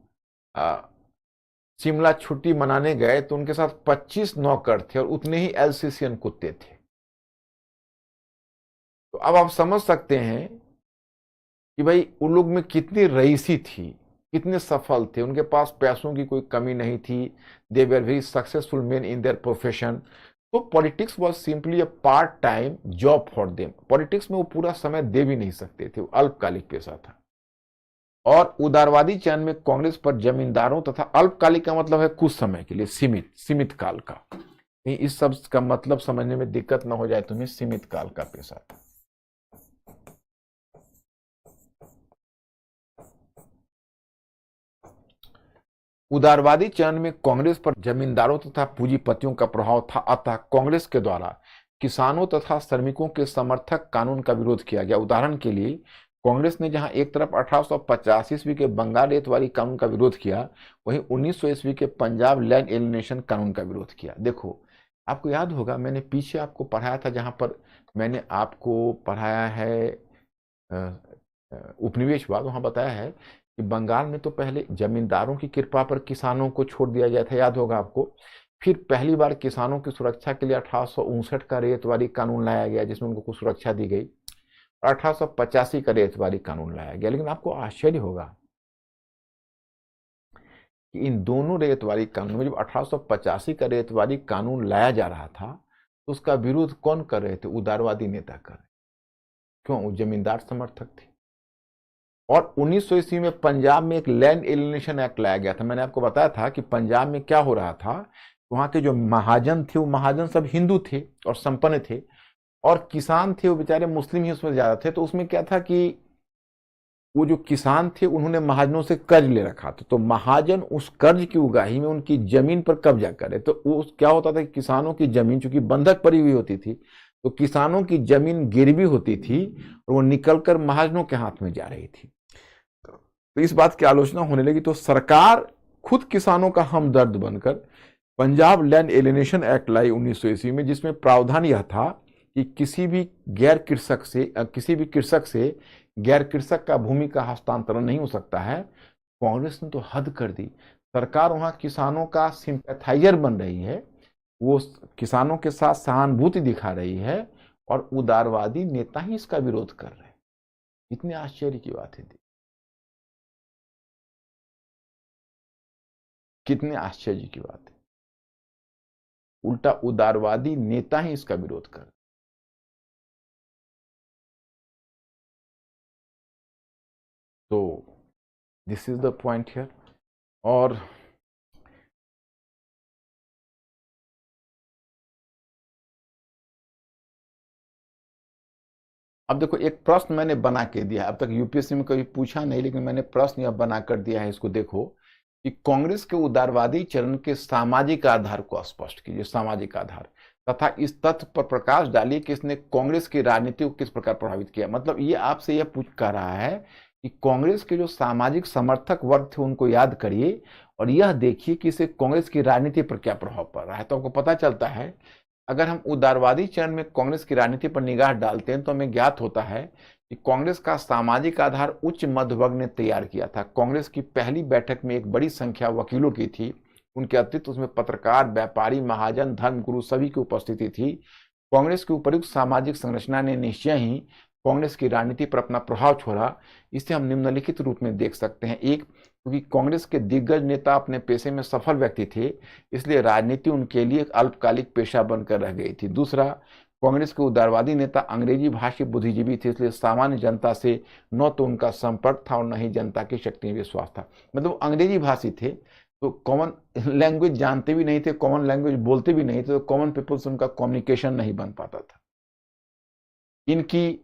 शिमला छुट्टी मनाने गए तो उनके साथ 25 नौकर थे और उतने ही एल्सेशियन कुत्ते थे। तो अब आप समझ सकते हैं कि भाई उन लोग में कितनी रईसी थी, कितने सफल थे, उनके पास पैसों की कोई कमी नहीं थी। They were very successful man in their profession. तो politics was simply a part time job for them. Politics में वो पूरा समय दे भी नहीं सकते थे, वो अल्पकालिक पेशा था। और उदारवादी चयन में कांग्रेस पर जमींदारों तथा अल्पकालिक का मतलब है कुछ समय के लिए, सीमित काल का। इस सब का मतलब समझने में दिक्कत ना हो जाए तुम्हें, सीमित काल का पेशा था। उदारवादी चयन में कांग्रेस पर जमींदारों तथा पूंजीपतियों का प्रभाव था, अतः कांग्रेस के द्वारा किसानों तथा श्रमिकों के समर्थक कानून का विरोध किया गया। उदाहरण के लिए कांग्रेस ने जहां एक तरफ 1885 ईस्वी के बंगाल रेतवारी कानून का विरोध किया, वहीं 1900 ईस्वी के पंजाब लैंड एलिनेशन कानून का विरोध किया। देखो, आपको याद होगा मैंने पीछे आपको पढ़ाया था, जहां पर मैंने आपको पढ़ाया है उपनिवेशवाद, वहां बताया है कि बंगाल में तो पहले जमींदारों की कृपा पर किसानों को छोड़ दिया गया था, याद होगा आपको। फिर पहली बार किसानों की सुरक्षा के लिए 1859 का रेतवारी कानून लाया गया, जिसमें उनको कुछ सुरक्षा दी गई। 1885 का रेतवारी कानून लाया गया। लेकिन आपको आश्चर्य होगा कि इन दोनों रेतवारी कानून में, जब 1885 का रेतवारी कानून लाया जा रहा था, तो उसका विरोध कौन कर रहे थे? उदारवादी नेता कर रहे। क्यों? वो जमींदार समर्थक थे। और 1900 ईस्वी में पंजाब में एक लैंड एलिनेशन एक्ट लाया गया था। मैंने आपको बताया था कि पंजाब में क्या हो रहा था, वहां के जो महाजन थे वो महाजन सब हिंदू थे और संपन्न थे, और किसान थे वो बेचारे मुस्लिम ही उसमें ज्यादा थे। तो उसमें क्या था कि वो जो किसान थे उन्होंने महाजनों से कर्ज ले रखा था, तो महाजन उस कर्ज की उगाही में उनकी जमीन पर कब्जा करे। तो वो क्या होता था कि किसानों की जमीन चूंकि बंधक पड़ी हुई होती थी, तो किसानों की जमीन गिरवी होती थी और वो निकलकर महाजनों के हाथ में जा रही थी। तो इस बात की आलोचना होने लगी, तो सरकार खुद किसानों का हमदर्द बनकर पंजाब लैंड एलिनेशन एक्ट लाई 1900 ईस्वी में, जिसमें प्रावधान यह था कि किसी भी कृषक से गैर कृषक का भूमि का हस्तांतरण नहीं हो सकता है। कांग्रेस ने तो हद कर दी। सरकार वहां किसानों का सिंपैथाइजर बन रही है, वो किसानों के साथ सहानुभूति दिखा रही है, और उदारवादी नेता ही इसका विरोध कर रहे हैं। इतने आश्चर्य की बात है, कितने आश्चर्य की बात है। उल्टा उदारवादी नेता ही इसका विरोध कर। तो this is the point here. और अब देखो एक प्रश्न मैंने बना के दिया है, अब तक यूपीएससी में कभी पूछा नहीं, लेकिन मैंने प्रश्न यह बना कर दिया है, इसको देखो कि कांग्रेस के उदारवादी चरण के सामाजिक आधार को स्पष्ट कीजिए, सामाजिक आधार, तथा इस तथ्य पर प्रकाश डालिए कि इसने कांग्रेस की राजनीति को किस प्रकार प्रभावित किया। मतलब ये आपसे यह पूछ कर रहा है कि कांग्रेस के जो सामाजिक समर्थक वर्ग थे उनको याद करिए और यह देखिए कि इसे कांग्रेस की राजनीति पर क्या प्रभाव पड़ रहा है। तो आपको पता चलता है अगर हम उदारवादी चरण में कांग्रेस की राजनीति पर निगाह डालते हैं तो हमें ज्ञात होता है कि कांग्रेस का सामाजिक आधार उच्च मध्य वर्ग ने तैयार किया था। कांग्रेस की पहली बैठक में एक बड़ी संख्या वकीलों की थी, उनके अतिरिक्त उसमें पत्रकार, व्यापारी, महाजन, धर्मगुरु सभी की उपस्थिति थी। कांग्रेस की उपर्युक्त सामाजिक संरचना ने निश्चय ही कांग्रेस की राजनीति पर अपना प्रभाव छोड़ा। इसे हम निम्नलिखित रूप में देख सकते हैं। एक, क्योंकि कांग्रेस के दिग्गज नेता अपने पेशे में सफल व्यक्ति थे, इसलिए राजनीति उनके लिए एक अल्पकालिक पेशा बनकर रह गई थी। दूसरा, कांग्रेस के उदारवादी नेता अंग्रेजी भाषी बुद्धिजीवी थे, इसलिए सामान्य जनता से न तो उनका संपर्क था और न ही जनता की शक्ति में विश्वास था। मतलब अंग्रेजी भाषी थे तो कॉमन लैंग्वेज जानते भी नहीं थे, कॉमन लैंग्वेज बोलते भी नहीं थे, तो कॉमन पीपल से उनका कम्युनिकेशन नहीं बन पाता था। इनकी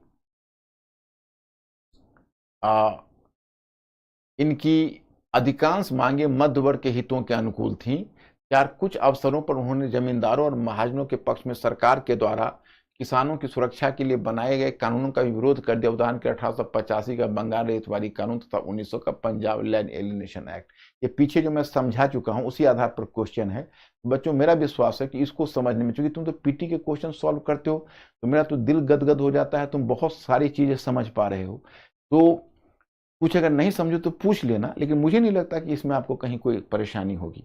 इनकी अधिकांश मांगे मध्य वर्ग के हितों के अनुकूल थीं। यार कुछ अवसरों पर उन्होंने जमींदारों और महाजनों के पक्ष में सरकार के द्वारा किसानों की सुरक्षा के लिए बनाए गए कानूनों का विरोध कर दिया। उदाहरण के 1885 का बंगाल रेतवारी कानून तथा 1900 का पंजाब लैंड एलिनेशन एक्ट। ये पीछे जो मैं समझा चुका हूं उसी आधार पर क्वेश्चन है। बच्चों मेरा विश्वास है कि इसको समझने में, चूंकि तुम तो पीटी के क्वेश्चन सॉल्व करते हो तो मेरा तो दिल गदगद हो जाता है, तुम बहुत सारी चीजें समझ पा रहे हो। तो कुछ अगर नहीं समझो तो पूछ लेना, लेकिन मुझे नहीं लगता कि इसमें आपको कहीं कोई परेशानी होगी।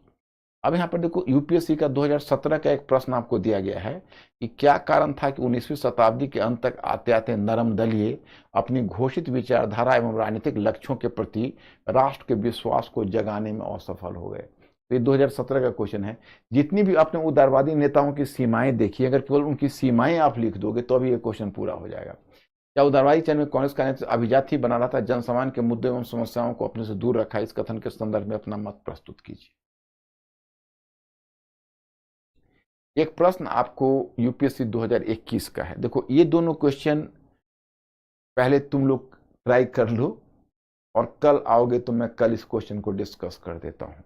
अब यहाँ पर देखो यूपीएससी का 2017 का एक प्रश्न आपको दिया गया है कि क्या कारण था कि 19वीं शताब्दी के अंत तक आते आते नरम दलीय अपनी घोषित विचारधारा एवं राजनीतिक लक्ष्यों के प्रति राष्ट्र के विश्वास को जगाने में असफल हो गए। तो ये 2017 का क्वेश्चन है। जितनी भी अपने उदारवादी नेताओं की सीमाएं देखिए, अगर केवल उनकी सीमाएं आप लिख दोगे तो अभी ये क्वेश्चन पूरा हो जाएगा। क्या उदारवादी चरण में कांग्रेस का नेतृत्व अभिजात ही बना रहा था, जनसामान्य के मुद्दे एवं समस्याओं को अपने से दूर रखा, इस कथन के संदर्भ में अपना मत प्रस्तुत कीजिए। एक प्रश्न आपको यूपीएससी 2021 का है। देखो ये दोनों क्वेश्चन पहले तुम लोग ट्राई कर लो और कल आओगे तो मैं कल इस क्वेश्चन को डिस्कस कर देता हूं,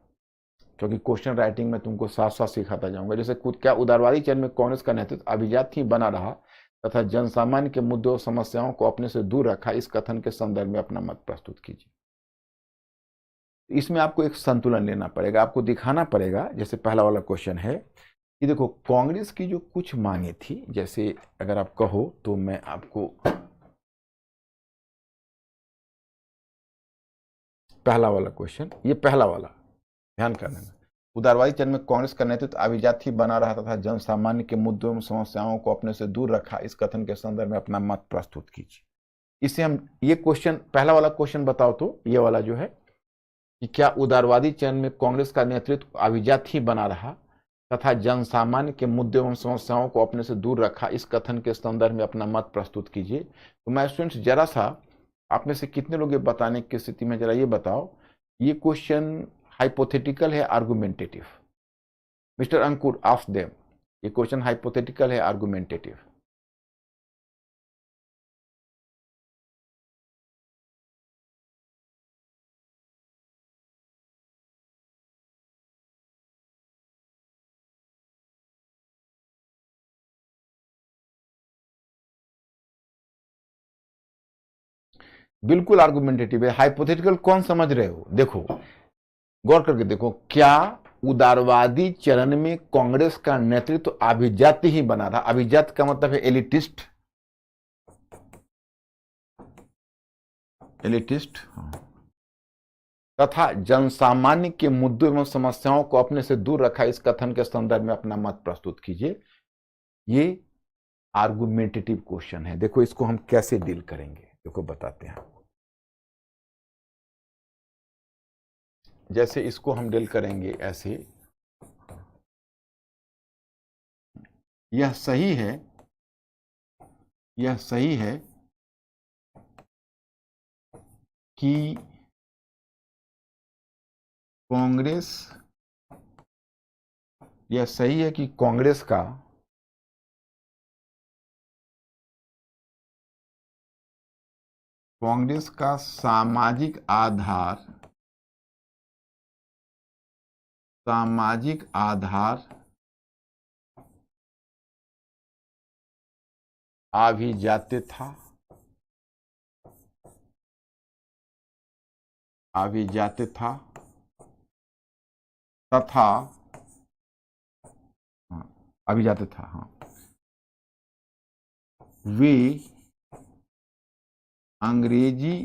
क्योंकि क्वेश्चन राइटिंग में तुमको साथ साथ सिखाता जाऊंगा। जैसे क्या उदारवादी चरण में कांग्रेस का नेतृत्व अभिजात ही बना रहा तथा जनसामान्य के मुद्दों और समस्याओं को अपने से दूर रखा, इस कथन के संदर्भ में अपना मत प्रस्तुत कीजिए। इसमें आपको एक संतुलन लेना पड़ेगा, आपको दिखाना पड़ेगा। जैसे पहला वाला क्वेश्चन है कि देखो कांग्रेस की जो कुछ मांगे थी, जैसे अगर आप कहो तो मैं आपको पहला वाला क्वेश्चन, ये पहला वाला ध्यान करना है। उदारवादी चरण में कांग्रेस का नेतृत्व अभिजात ही बना रहा तथा जनसामान्य के मुद्दों एवं समस्याओं को अपने से दूर रखा, इस कथन के संदर्भ में अपना मत प्रस्तुत कीजिए। इसे हम ये क्वेश्चन, पहला वाला क्वेश्चन बताओ तो ये वाला जो है कि क्या उदारवादी चरण में कांग्रेस का नेतृत्व अभिजात ही बना रहा तथा जनसामान्य के मुद्दे एवं समस्याओं को अपने से दूर रखा, इस कथन के संदर्भ में अपना मत प्रस्तुत कीजिए। तो मैं स्टूडेंट्स जरा सा आप में से कितने लोग ये बताने की स्थिति में, जरा ये बताओ, ये क्वेश्चन हाइपोथेटिकल है आर्गुमेंटेटिव? मिस्टर अंकुर आस्क देम, ये क्वेश्चन हाइपोथेटिकल है आर्गुमेंटेटिव? बिल्कुल आर्गुमेंटेटिव है। हाइपोथेटिकल कौन समझ रहे हो? देखो गौर करके देखो, क्या उदारवादी चरण में कांग्रेस का नेतृत्व अभिजाती ही बना रहा? अभिजात का मतलब है एलिटिस्ट, एलिटिस्ट तथा जनसामान्य के मुद्दों एवं समस्याओं को अपने से दूर रखा, इस कथन के संदर्भ में अपना मत प्रस्तुत कीजिए। ये आर्गुमेंटेटिव क्वेश्चन है। देखो इसको हम कैसे डील करेंगे, देखो बताते हैं। जैसे इसको हम डील करेंगे ऐसे, यह सही है, यह सही है कि कांग्रेस, यह सही है कि कांग्रेस का कांग्रेस का सामाजिक आधार अभिजात्य था, तथा अभिजात्य था, हाँ, वे अंग्रेजी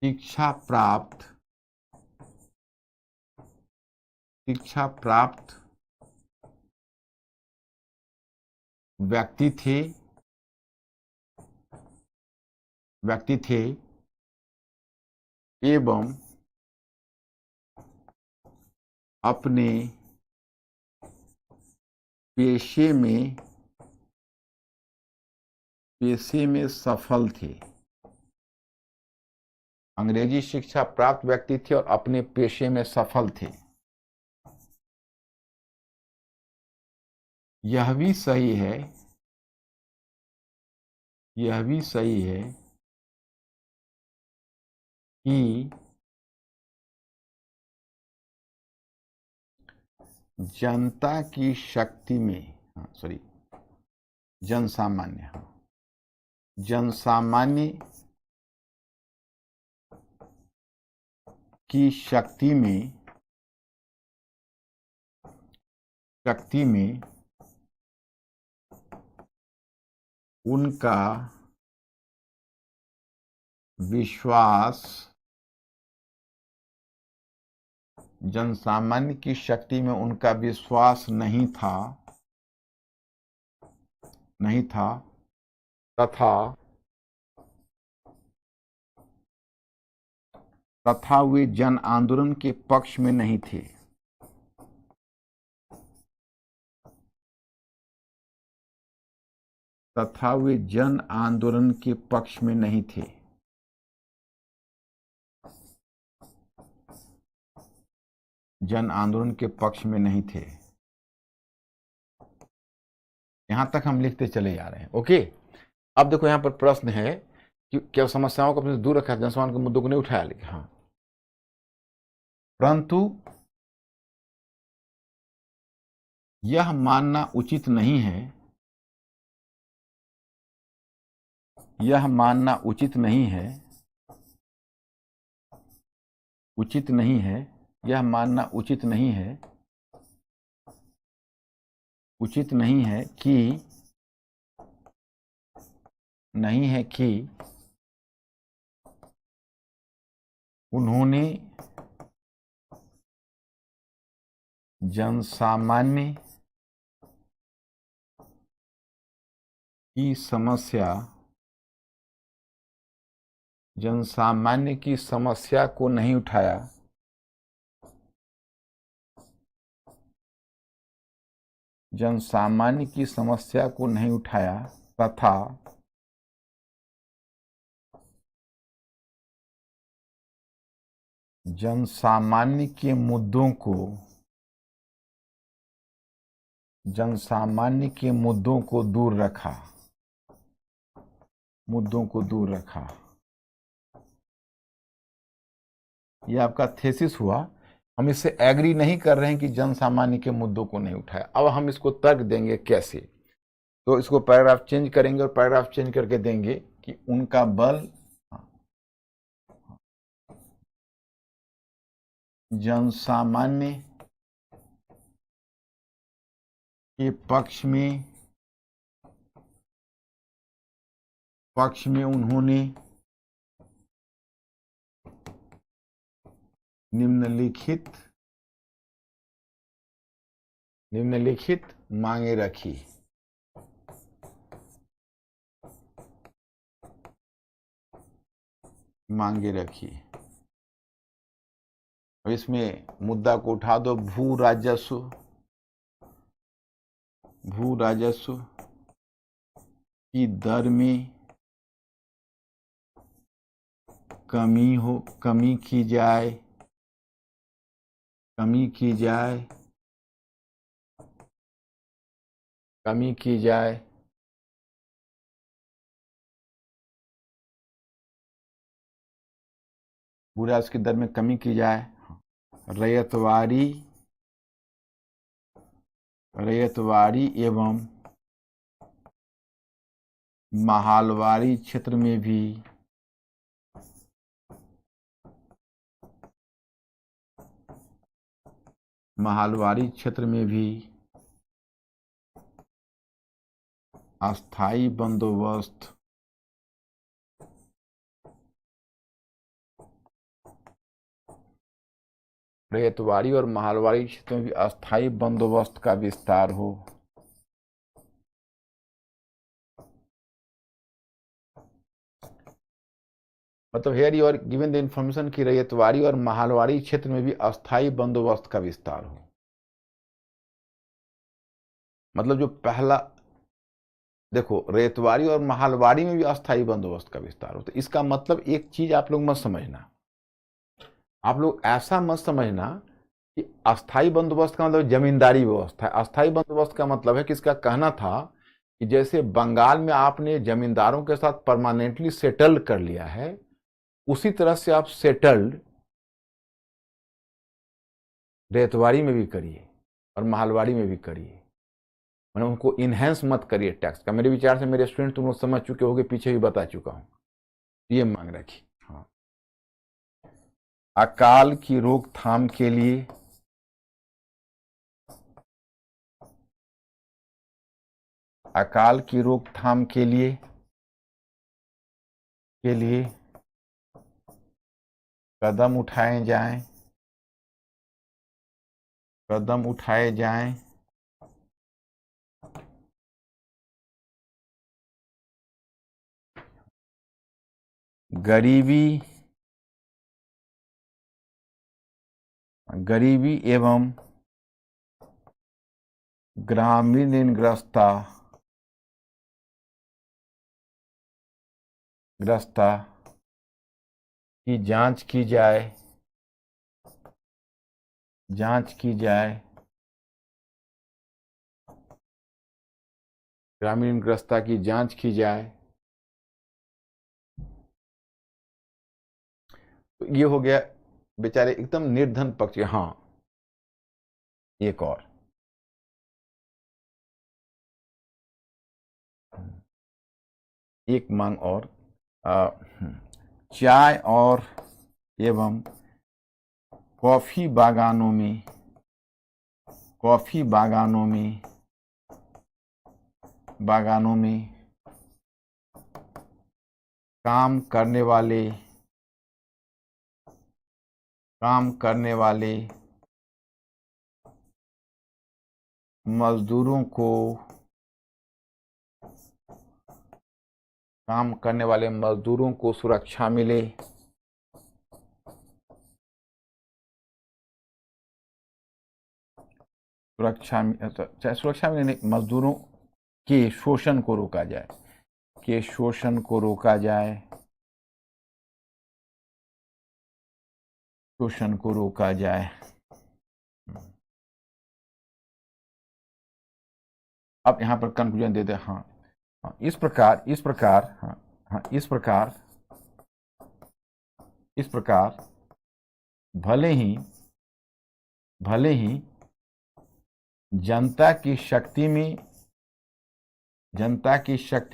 शिक्षा प्राप्त व्यक्ति थे एवं अपने पेशे में सफल थे। अंग्रेजी शिक्षा प्राप्त व्यक्ति थे और अपने पेशे में सफल थे। यह भी सही है कि जनता की शक्ति में, जनसामान्य की शक्ति में उनका विश्वास, जनसामान्य की शक्ति में उनका विश्वास नहीं था तथा वे जन आंदोलन के पक्ष में नहीं थे। जन आंदोलन के पक्ष में नहीं थे। यहां तक हम लिखते चले जा रहे हैं। ओके, अब देखो यहां पर प्रश्न है कि क्या समस्याओं को अपने दूर रखा, जनसंख्या के मुद्दों को नहीं उठाया, लिखा, हाँ, परंतु यह मानना उचित नहीं है, यह मानना उचित नहीं है कि उन्होंने जनसामान्य की समस्या को नहीं उठाया, तथा जनसामान्य के मुद्दों को दूर रखा। यह आपका थीसिस हुआ। हम इससे एग्री नहीं कर रहे हैं कि जनसामान्य के मुद्दों को नहीं उठाया। अब हम इसको तर्क देंगे कैसे, तो इसको पैराग्राफ चेंज करेंगे और पैराग्राफ चेंज करके देंगे कि उनका बल जनसामान्य के पक्ष में उन्होंने निम्नलिखित मांगे रखी। अब इसमें मुद्दा को उठा दो, भू राजस्व की दर में कमी की जाए पूरा उसकी दर में कमी की जाए। रैयतवाड़ी एवं माहलवाड़ी क्षेत्र में भी अस्थाई बंदोबस्त रैयतवाड़ी और माहलवाड़ी क्षेत्रों में भी अस्थाई बंदोबस्त का विस्तार हो। मतलब here you are given the information कि रैयतवाड़ी और माहलवाड़ी क्षेत्र में भी अस्थाई बंदोबस्त का विस्तार हो। मतलब जो पहला देखो, रैयतवाड़ी और माहलवाड़ी में भी अस्थाई बंदोबस्त का विस्तार हो, तो इसका मतलब एक चीज आप लोग मत समझना, आप लोग ऐसा मत समझना कि अस्थाई बंदोबस्त का मतलब जमींदारी व्यवस्था है। अस्थाई बंदोबस्त का मतलब है कि इसका कहना था कि जैसे बंगाल में आपने जमींदारों के साथ परमानेंटली सेटल कर लिया है, उसी तरह से आप सेटल्ड रैयतवाड़ी में भी करिए और माहलवाड़ी में भी करिए। मैंने उनको इनहेंस मत करिए टैक्स का। मेरे विचार से मेरे स्टूडेंट तुम लोग समझ चुके होगे, पीछे भी बता चुका हूं, ये मांग रखी। हाँ, अकाल की रोकथाम के लिए कदम उठाए जाएं गरीबी एवं ग्रामीण ऋणग्रस्तता की जांच की जाए ग्रामीण ऋणग्रस्तता की जांच की जाए। तो ये हो गया बेचारे एकदम निर्धन पक्ष। हाँ, एक और एक मांग और, चाय और एवं कॉफी बागानों में काम करने वाले मजदूरों को सुरक्षा मिले। सुरक्षा मिले नहीं, मजदूरों के शोषण को रोका जाए। अब यहां पर कंक्लूजन दे दे। हाँ, इस प्रकार भले ही जनता की शक्ति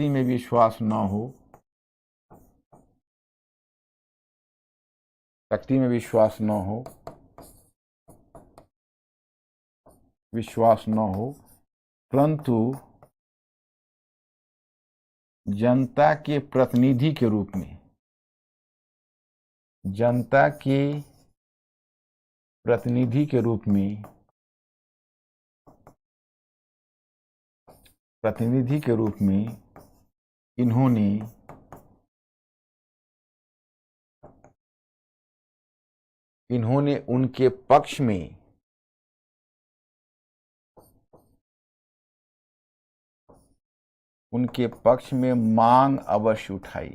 में विश्वास न हो, परंतु जनता के प्रतिनिधि के रूप में इन्होंने उनके पक्ष में मांग अवश्य उठाई।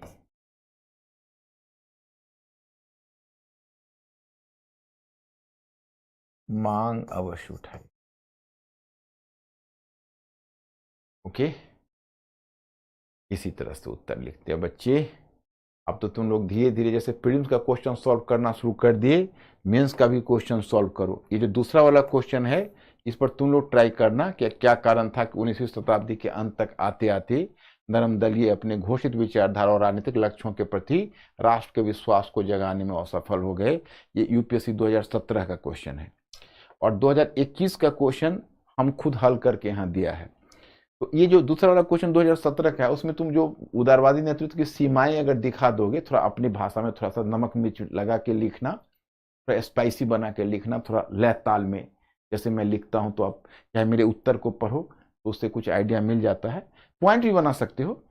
ओके, इसी तरह से उत्तर लिखते हैं बच्चे। अब तो तुम लोग धीरे धीरे जैसे प्रीलिम्स का क्वेश्चन सॉल्व करना शुरू कर दिए, मेंस का भी क्वेश्चन सॉल्व करो। ये जो दूसरा वाला क्वेश्चन है इस पर तुम लोग ट्राई करना कि क्या कारण था कि 19वीं शताब्दी के अंत तक आते आते नरम दलीय अपने घोषित विचारधारा और राजनीतिक लक्ष्यों के प्रति राष्ट्र के विश्वास को जगाने में असफल हो गए। ये यूपीएससी 2017 का क्वेश्चन है और 2021 का क्वेश्चन हम खुद हल करके यहाँ दिया है। तो ये जो दूसरा वाला क्वेश्चन 2017 का है उसमें तुम जो उदारवादी नेतृत्व की सीमाएं अगर दिखा दोगे, थोड़ा अपनी भाषा में थोड़ा सा नमक मिर्च लगा के लिखना, थोड़ा स्पाइसी बना के लिखना, थोड़ा लय ताल में जैसे मैं लिखता हूं, तो आप चाहे मेरे उत्तर को पढ़ो तो उससे कुछ आइडिया मिल जाता है। पॉइंट भी बना सकते हो।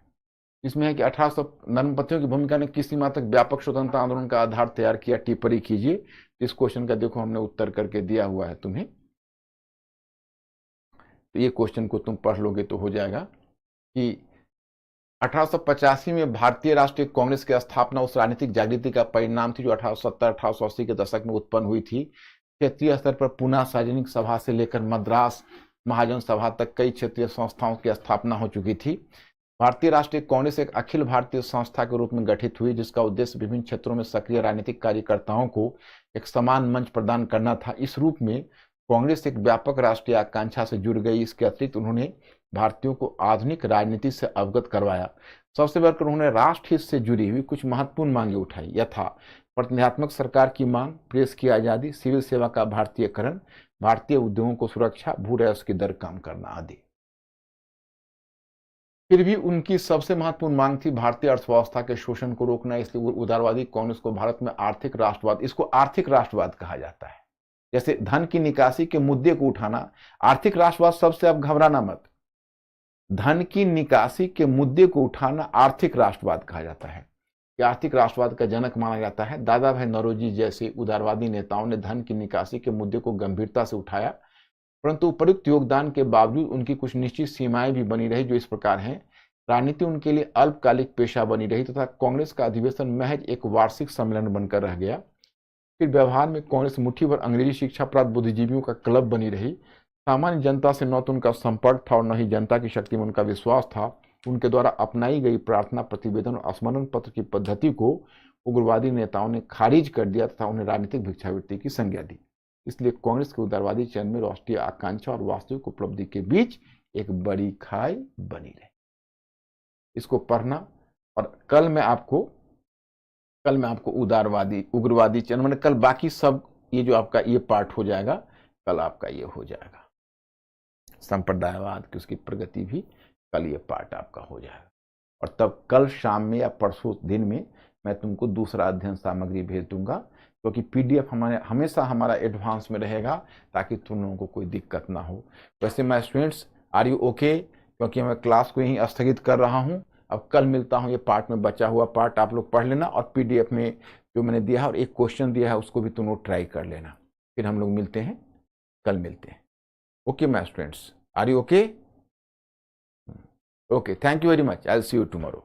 इसमें है कि 1800 नरमपंथियों की भूमिका ने किस सीमा तक व्यापक स्वतंत्रता आंदोलन का आधार तैयार किया, टिप्पणी कीजिए। इस क्वेश्चन का देखो हमने उत्तर करके दिया हुआ है तुम्हें, तो ये क्वेश्चन को तुम पढ़ लोगे तो हो जाएगा कि 1885 में भारतीय राष्ट्रीय कांग्रेस की स्थापना उस राजनीतिक जागृति का परिणाम थी जो 1870-1880 के दशक में उत्पन्न हुई थी। क्षेत्रीय स्तर पर पुनः सार्वजनिक सभा से लेकर मद्रास महाजन सभा तक कई क्षेत्रीय संस्थाओं की स्थापना हो चुकी थी। भारतीय राष्ट्रीय कांग्रेस एक अखिल भारतीय संस्था के रूप में गठित हुई जिसका उद्देश्य विभिन्न क्षेत्रों में सक्रिय राजनीतिक कार्यकर्ताओं को एक समान मंच प्रदान करना था। इस रूप में कांग्रेस एक व्यापक राष्ट्रीय आकांक्षा से जुड़ गई। इसके अतिरिक्त उन्होंने भारतीयों को आधुनिक राजनीति से अवगत करवाया। सबसे बढ़कर उन्होंने राष्ट्र हित से जुड़ी हुई कुछ महत्वपूर्ण मांगे उठाई, यथा प्रतिनिधात्मक सरकार की मांग, प्रेस की आजादी, सिविल सेवा का भारतीयकरण, भारतीय उद्योगों को सुरक्षा, भू राजस्व की दर कम करना आदि। फिर भी उनकी सबसे महत्वपूर्ण मांग थी भारतीय अर्थव्यवस्था के शोषण को रोकना। इसलिए उदारवादी कांग्रेस को भारत में आर्थिक राष्ट्रवाद, इसको आर्थिक राष्ट्रवाद कहा जाता है। जैसे धन की निकासी के मुद्दे को उठाना, आर्थिक राष्ट्रवाद सबसे अब घबराना मत, धन की निकासी के मुद्दे को उठाना आर्थिक राष्ट्रवाद कहा जाता है। आर्थिक राष्ट्रवाद का जनक माना जाता है। दादा भाई नौरोजी जैसे उदारवादी नेताओं ने धन की निकासी के मुद्दे को गंभीरता से उठाया, परंतु उपयुक्त योगदान के बावजूद उनकी कुछ निश्चित सीमाएं भी बनी रही जो इस प्रकार हैं। राजनीति उनके लिए अल्पकालिक पेशा बनी रही तथा कांग्रेस का अधिवेशन महज एक वार्षिक सम्मेलन बनकर रह गया। फिर व्यवहार में कांग्रेस मुट्ठी भर अंग्रेजी शिक्षा प्राप्त बुद्धिजीवियों का क्लब बनी रही। सामान्य जनता से न तो उनका संपर्क था और न ही जनता की शक्ति में उनका विश्वास था। उनके द्वारा अपनाई गई प्रार्थना, प्रतिवेदन और स्मरण पत्र की पद्धति को उग्रवादी नेताओं ने खारिज कर दिया तथा उन्हें राजनीतिक भिक्षावृत्ति की संज्ञा दी। इसलिए कांग्रेस के उदारवादी चयन में राष्ट्रीय आकांक्षा और वास्तविक उपलब्धि के बीच एक बड़ी खाई बनी रही। इसको पढ़ना और कल मैं आपको उदारवादी उग्रवादी चयन, मैंने कल बाकी सब ये जो आपका ये पार्ट हो जाएगा, कल आपका ये हो जाएगा संप्रदायवाद की उसकी प्रगति भी, कल ये पार्ट आपका हो जाएगा। और तब कल शाम में या परसों दिन में मैं तुमको दूसरा अध्ययन सामग्री भेज दूंगा, क्योंकि पीडीएफ हमेशा हमारा एडवांस में रहेगा ताकि तुम लोगों को कोई दिक्कत ना हो। वैसे मैं स्टूडेंट्स आर यू ओके, क्योंकि मैं क्लास को यहीं स्थगित कर रहा हूँ। अब कल मिलता हूँ, ये पार्ट में बचा हुआ पार्ट आप लोग पढ़ लेना और पीडीएफ में जो मैंने दिया है और एक क्वेश्चन दिया है उसको भी तुम लोग ट्राई कर लेना। फिर हम लोग मिलते हैं, कल मिलते हैं। Okay my students, are you okay? Okay, thank you very much. I'll see you tomorrow.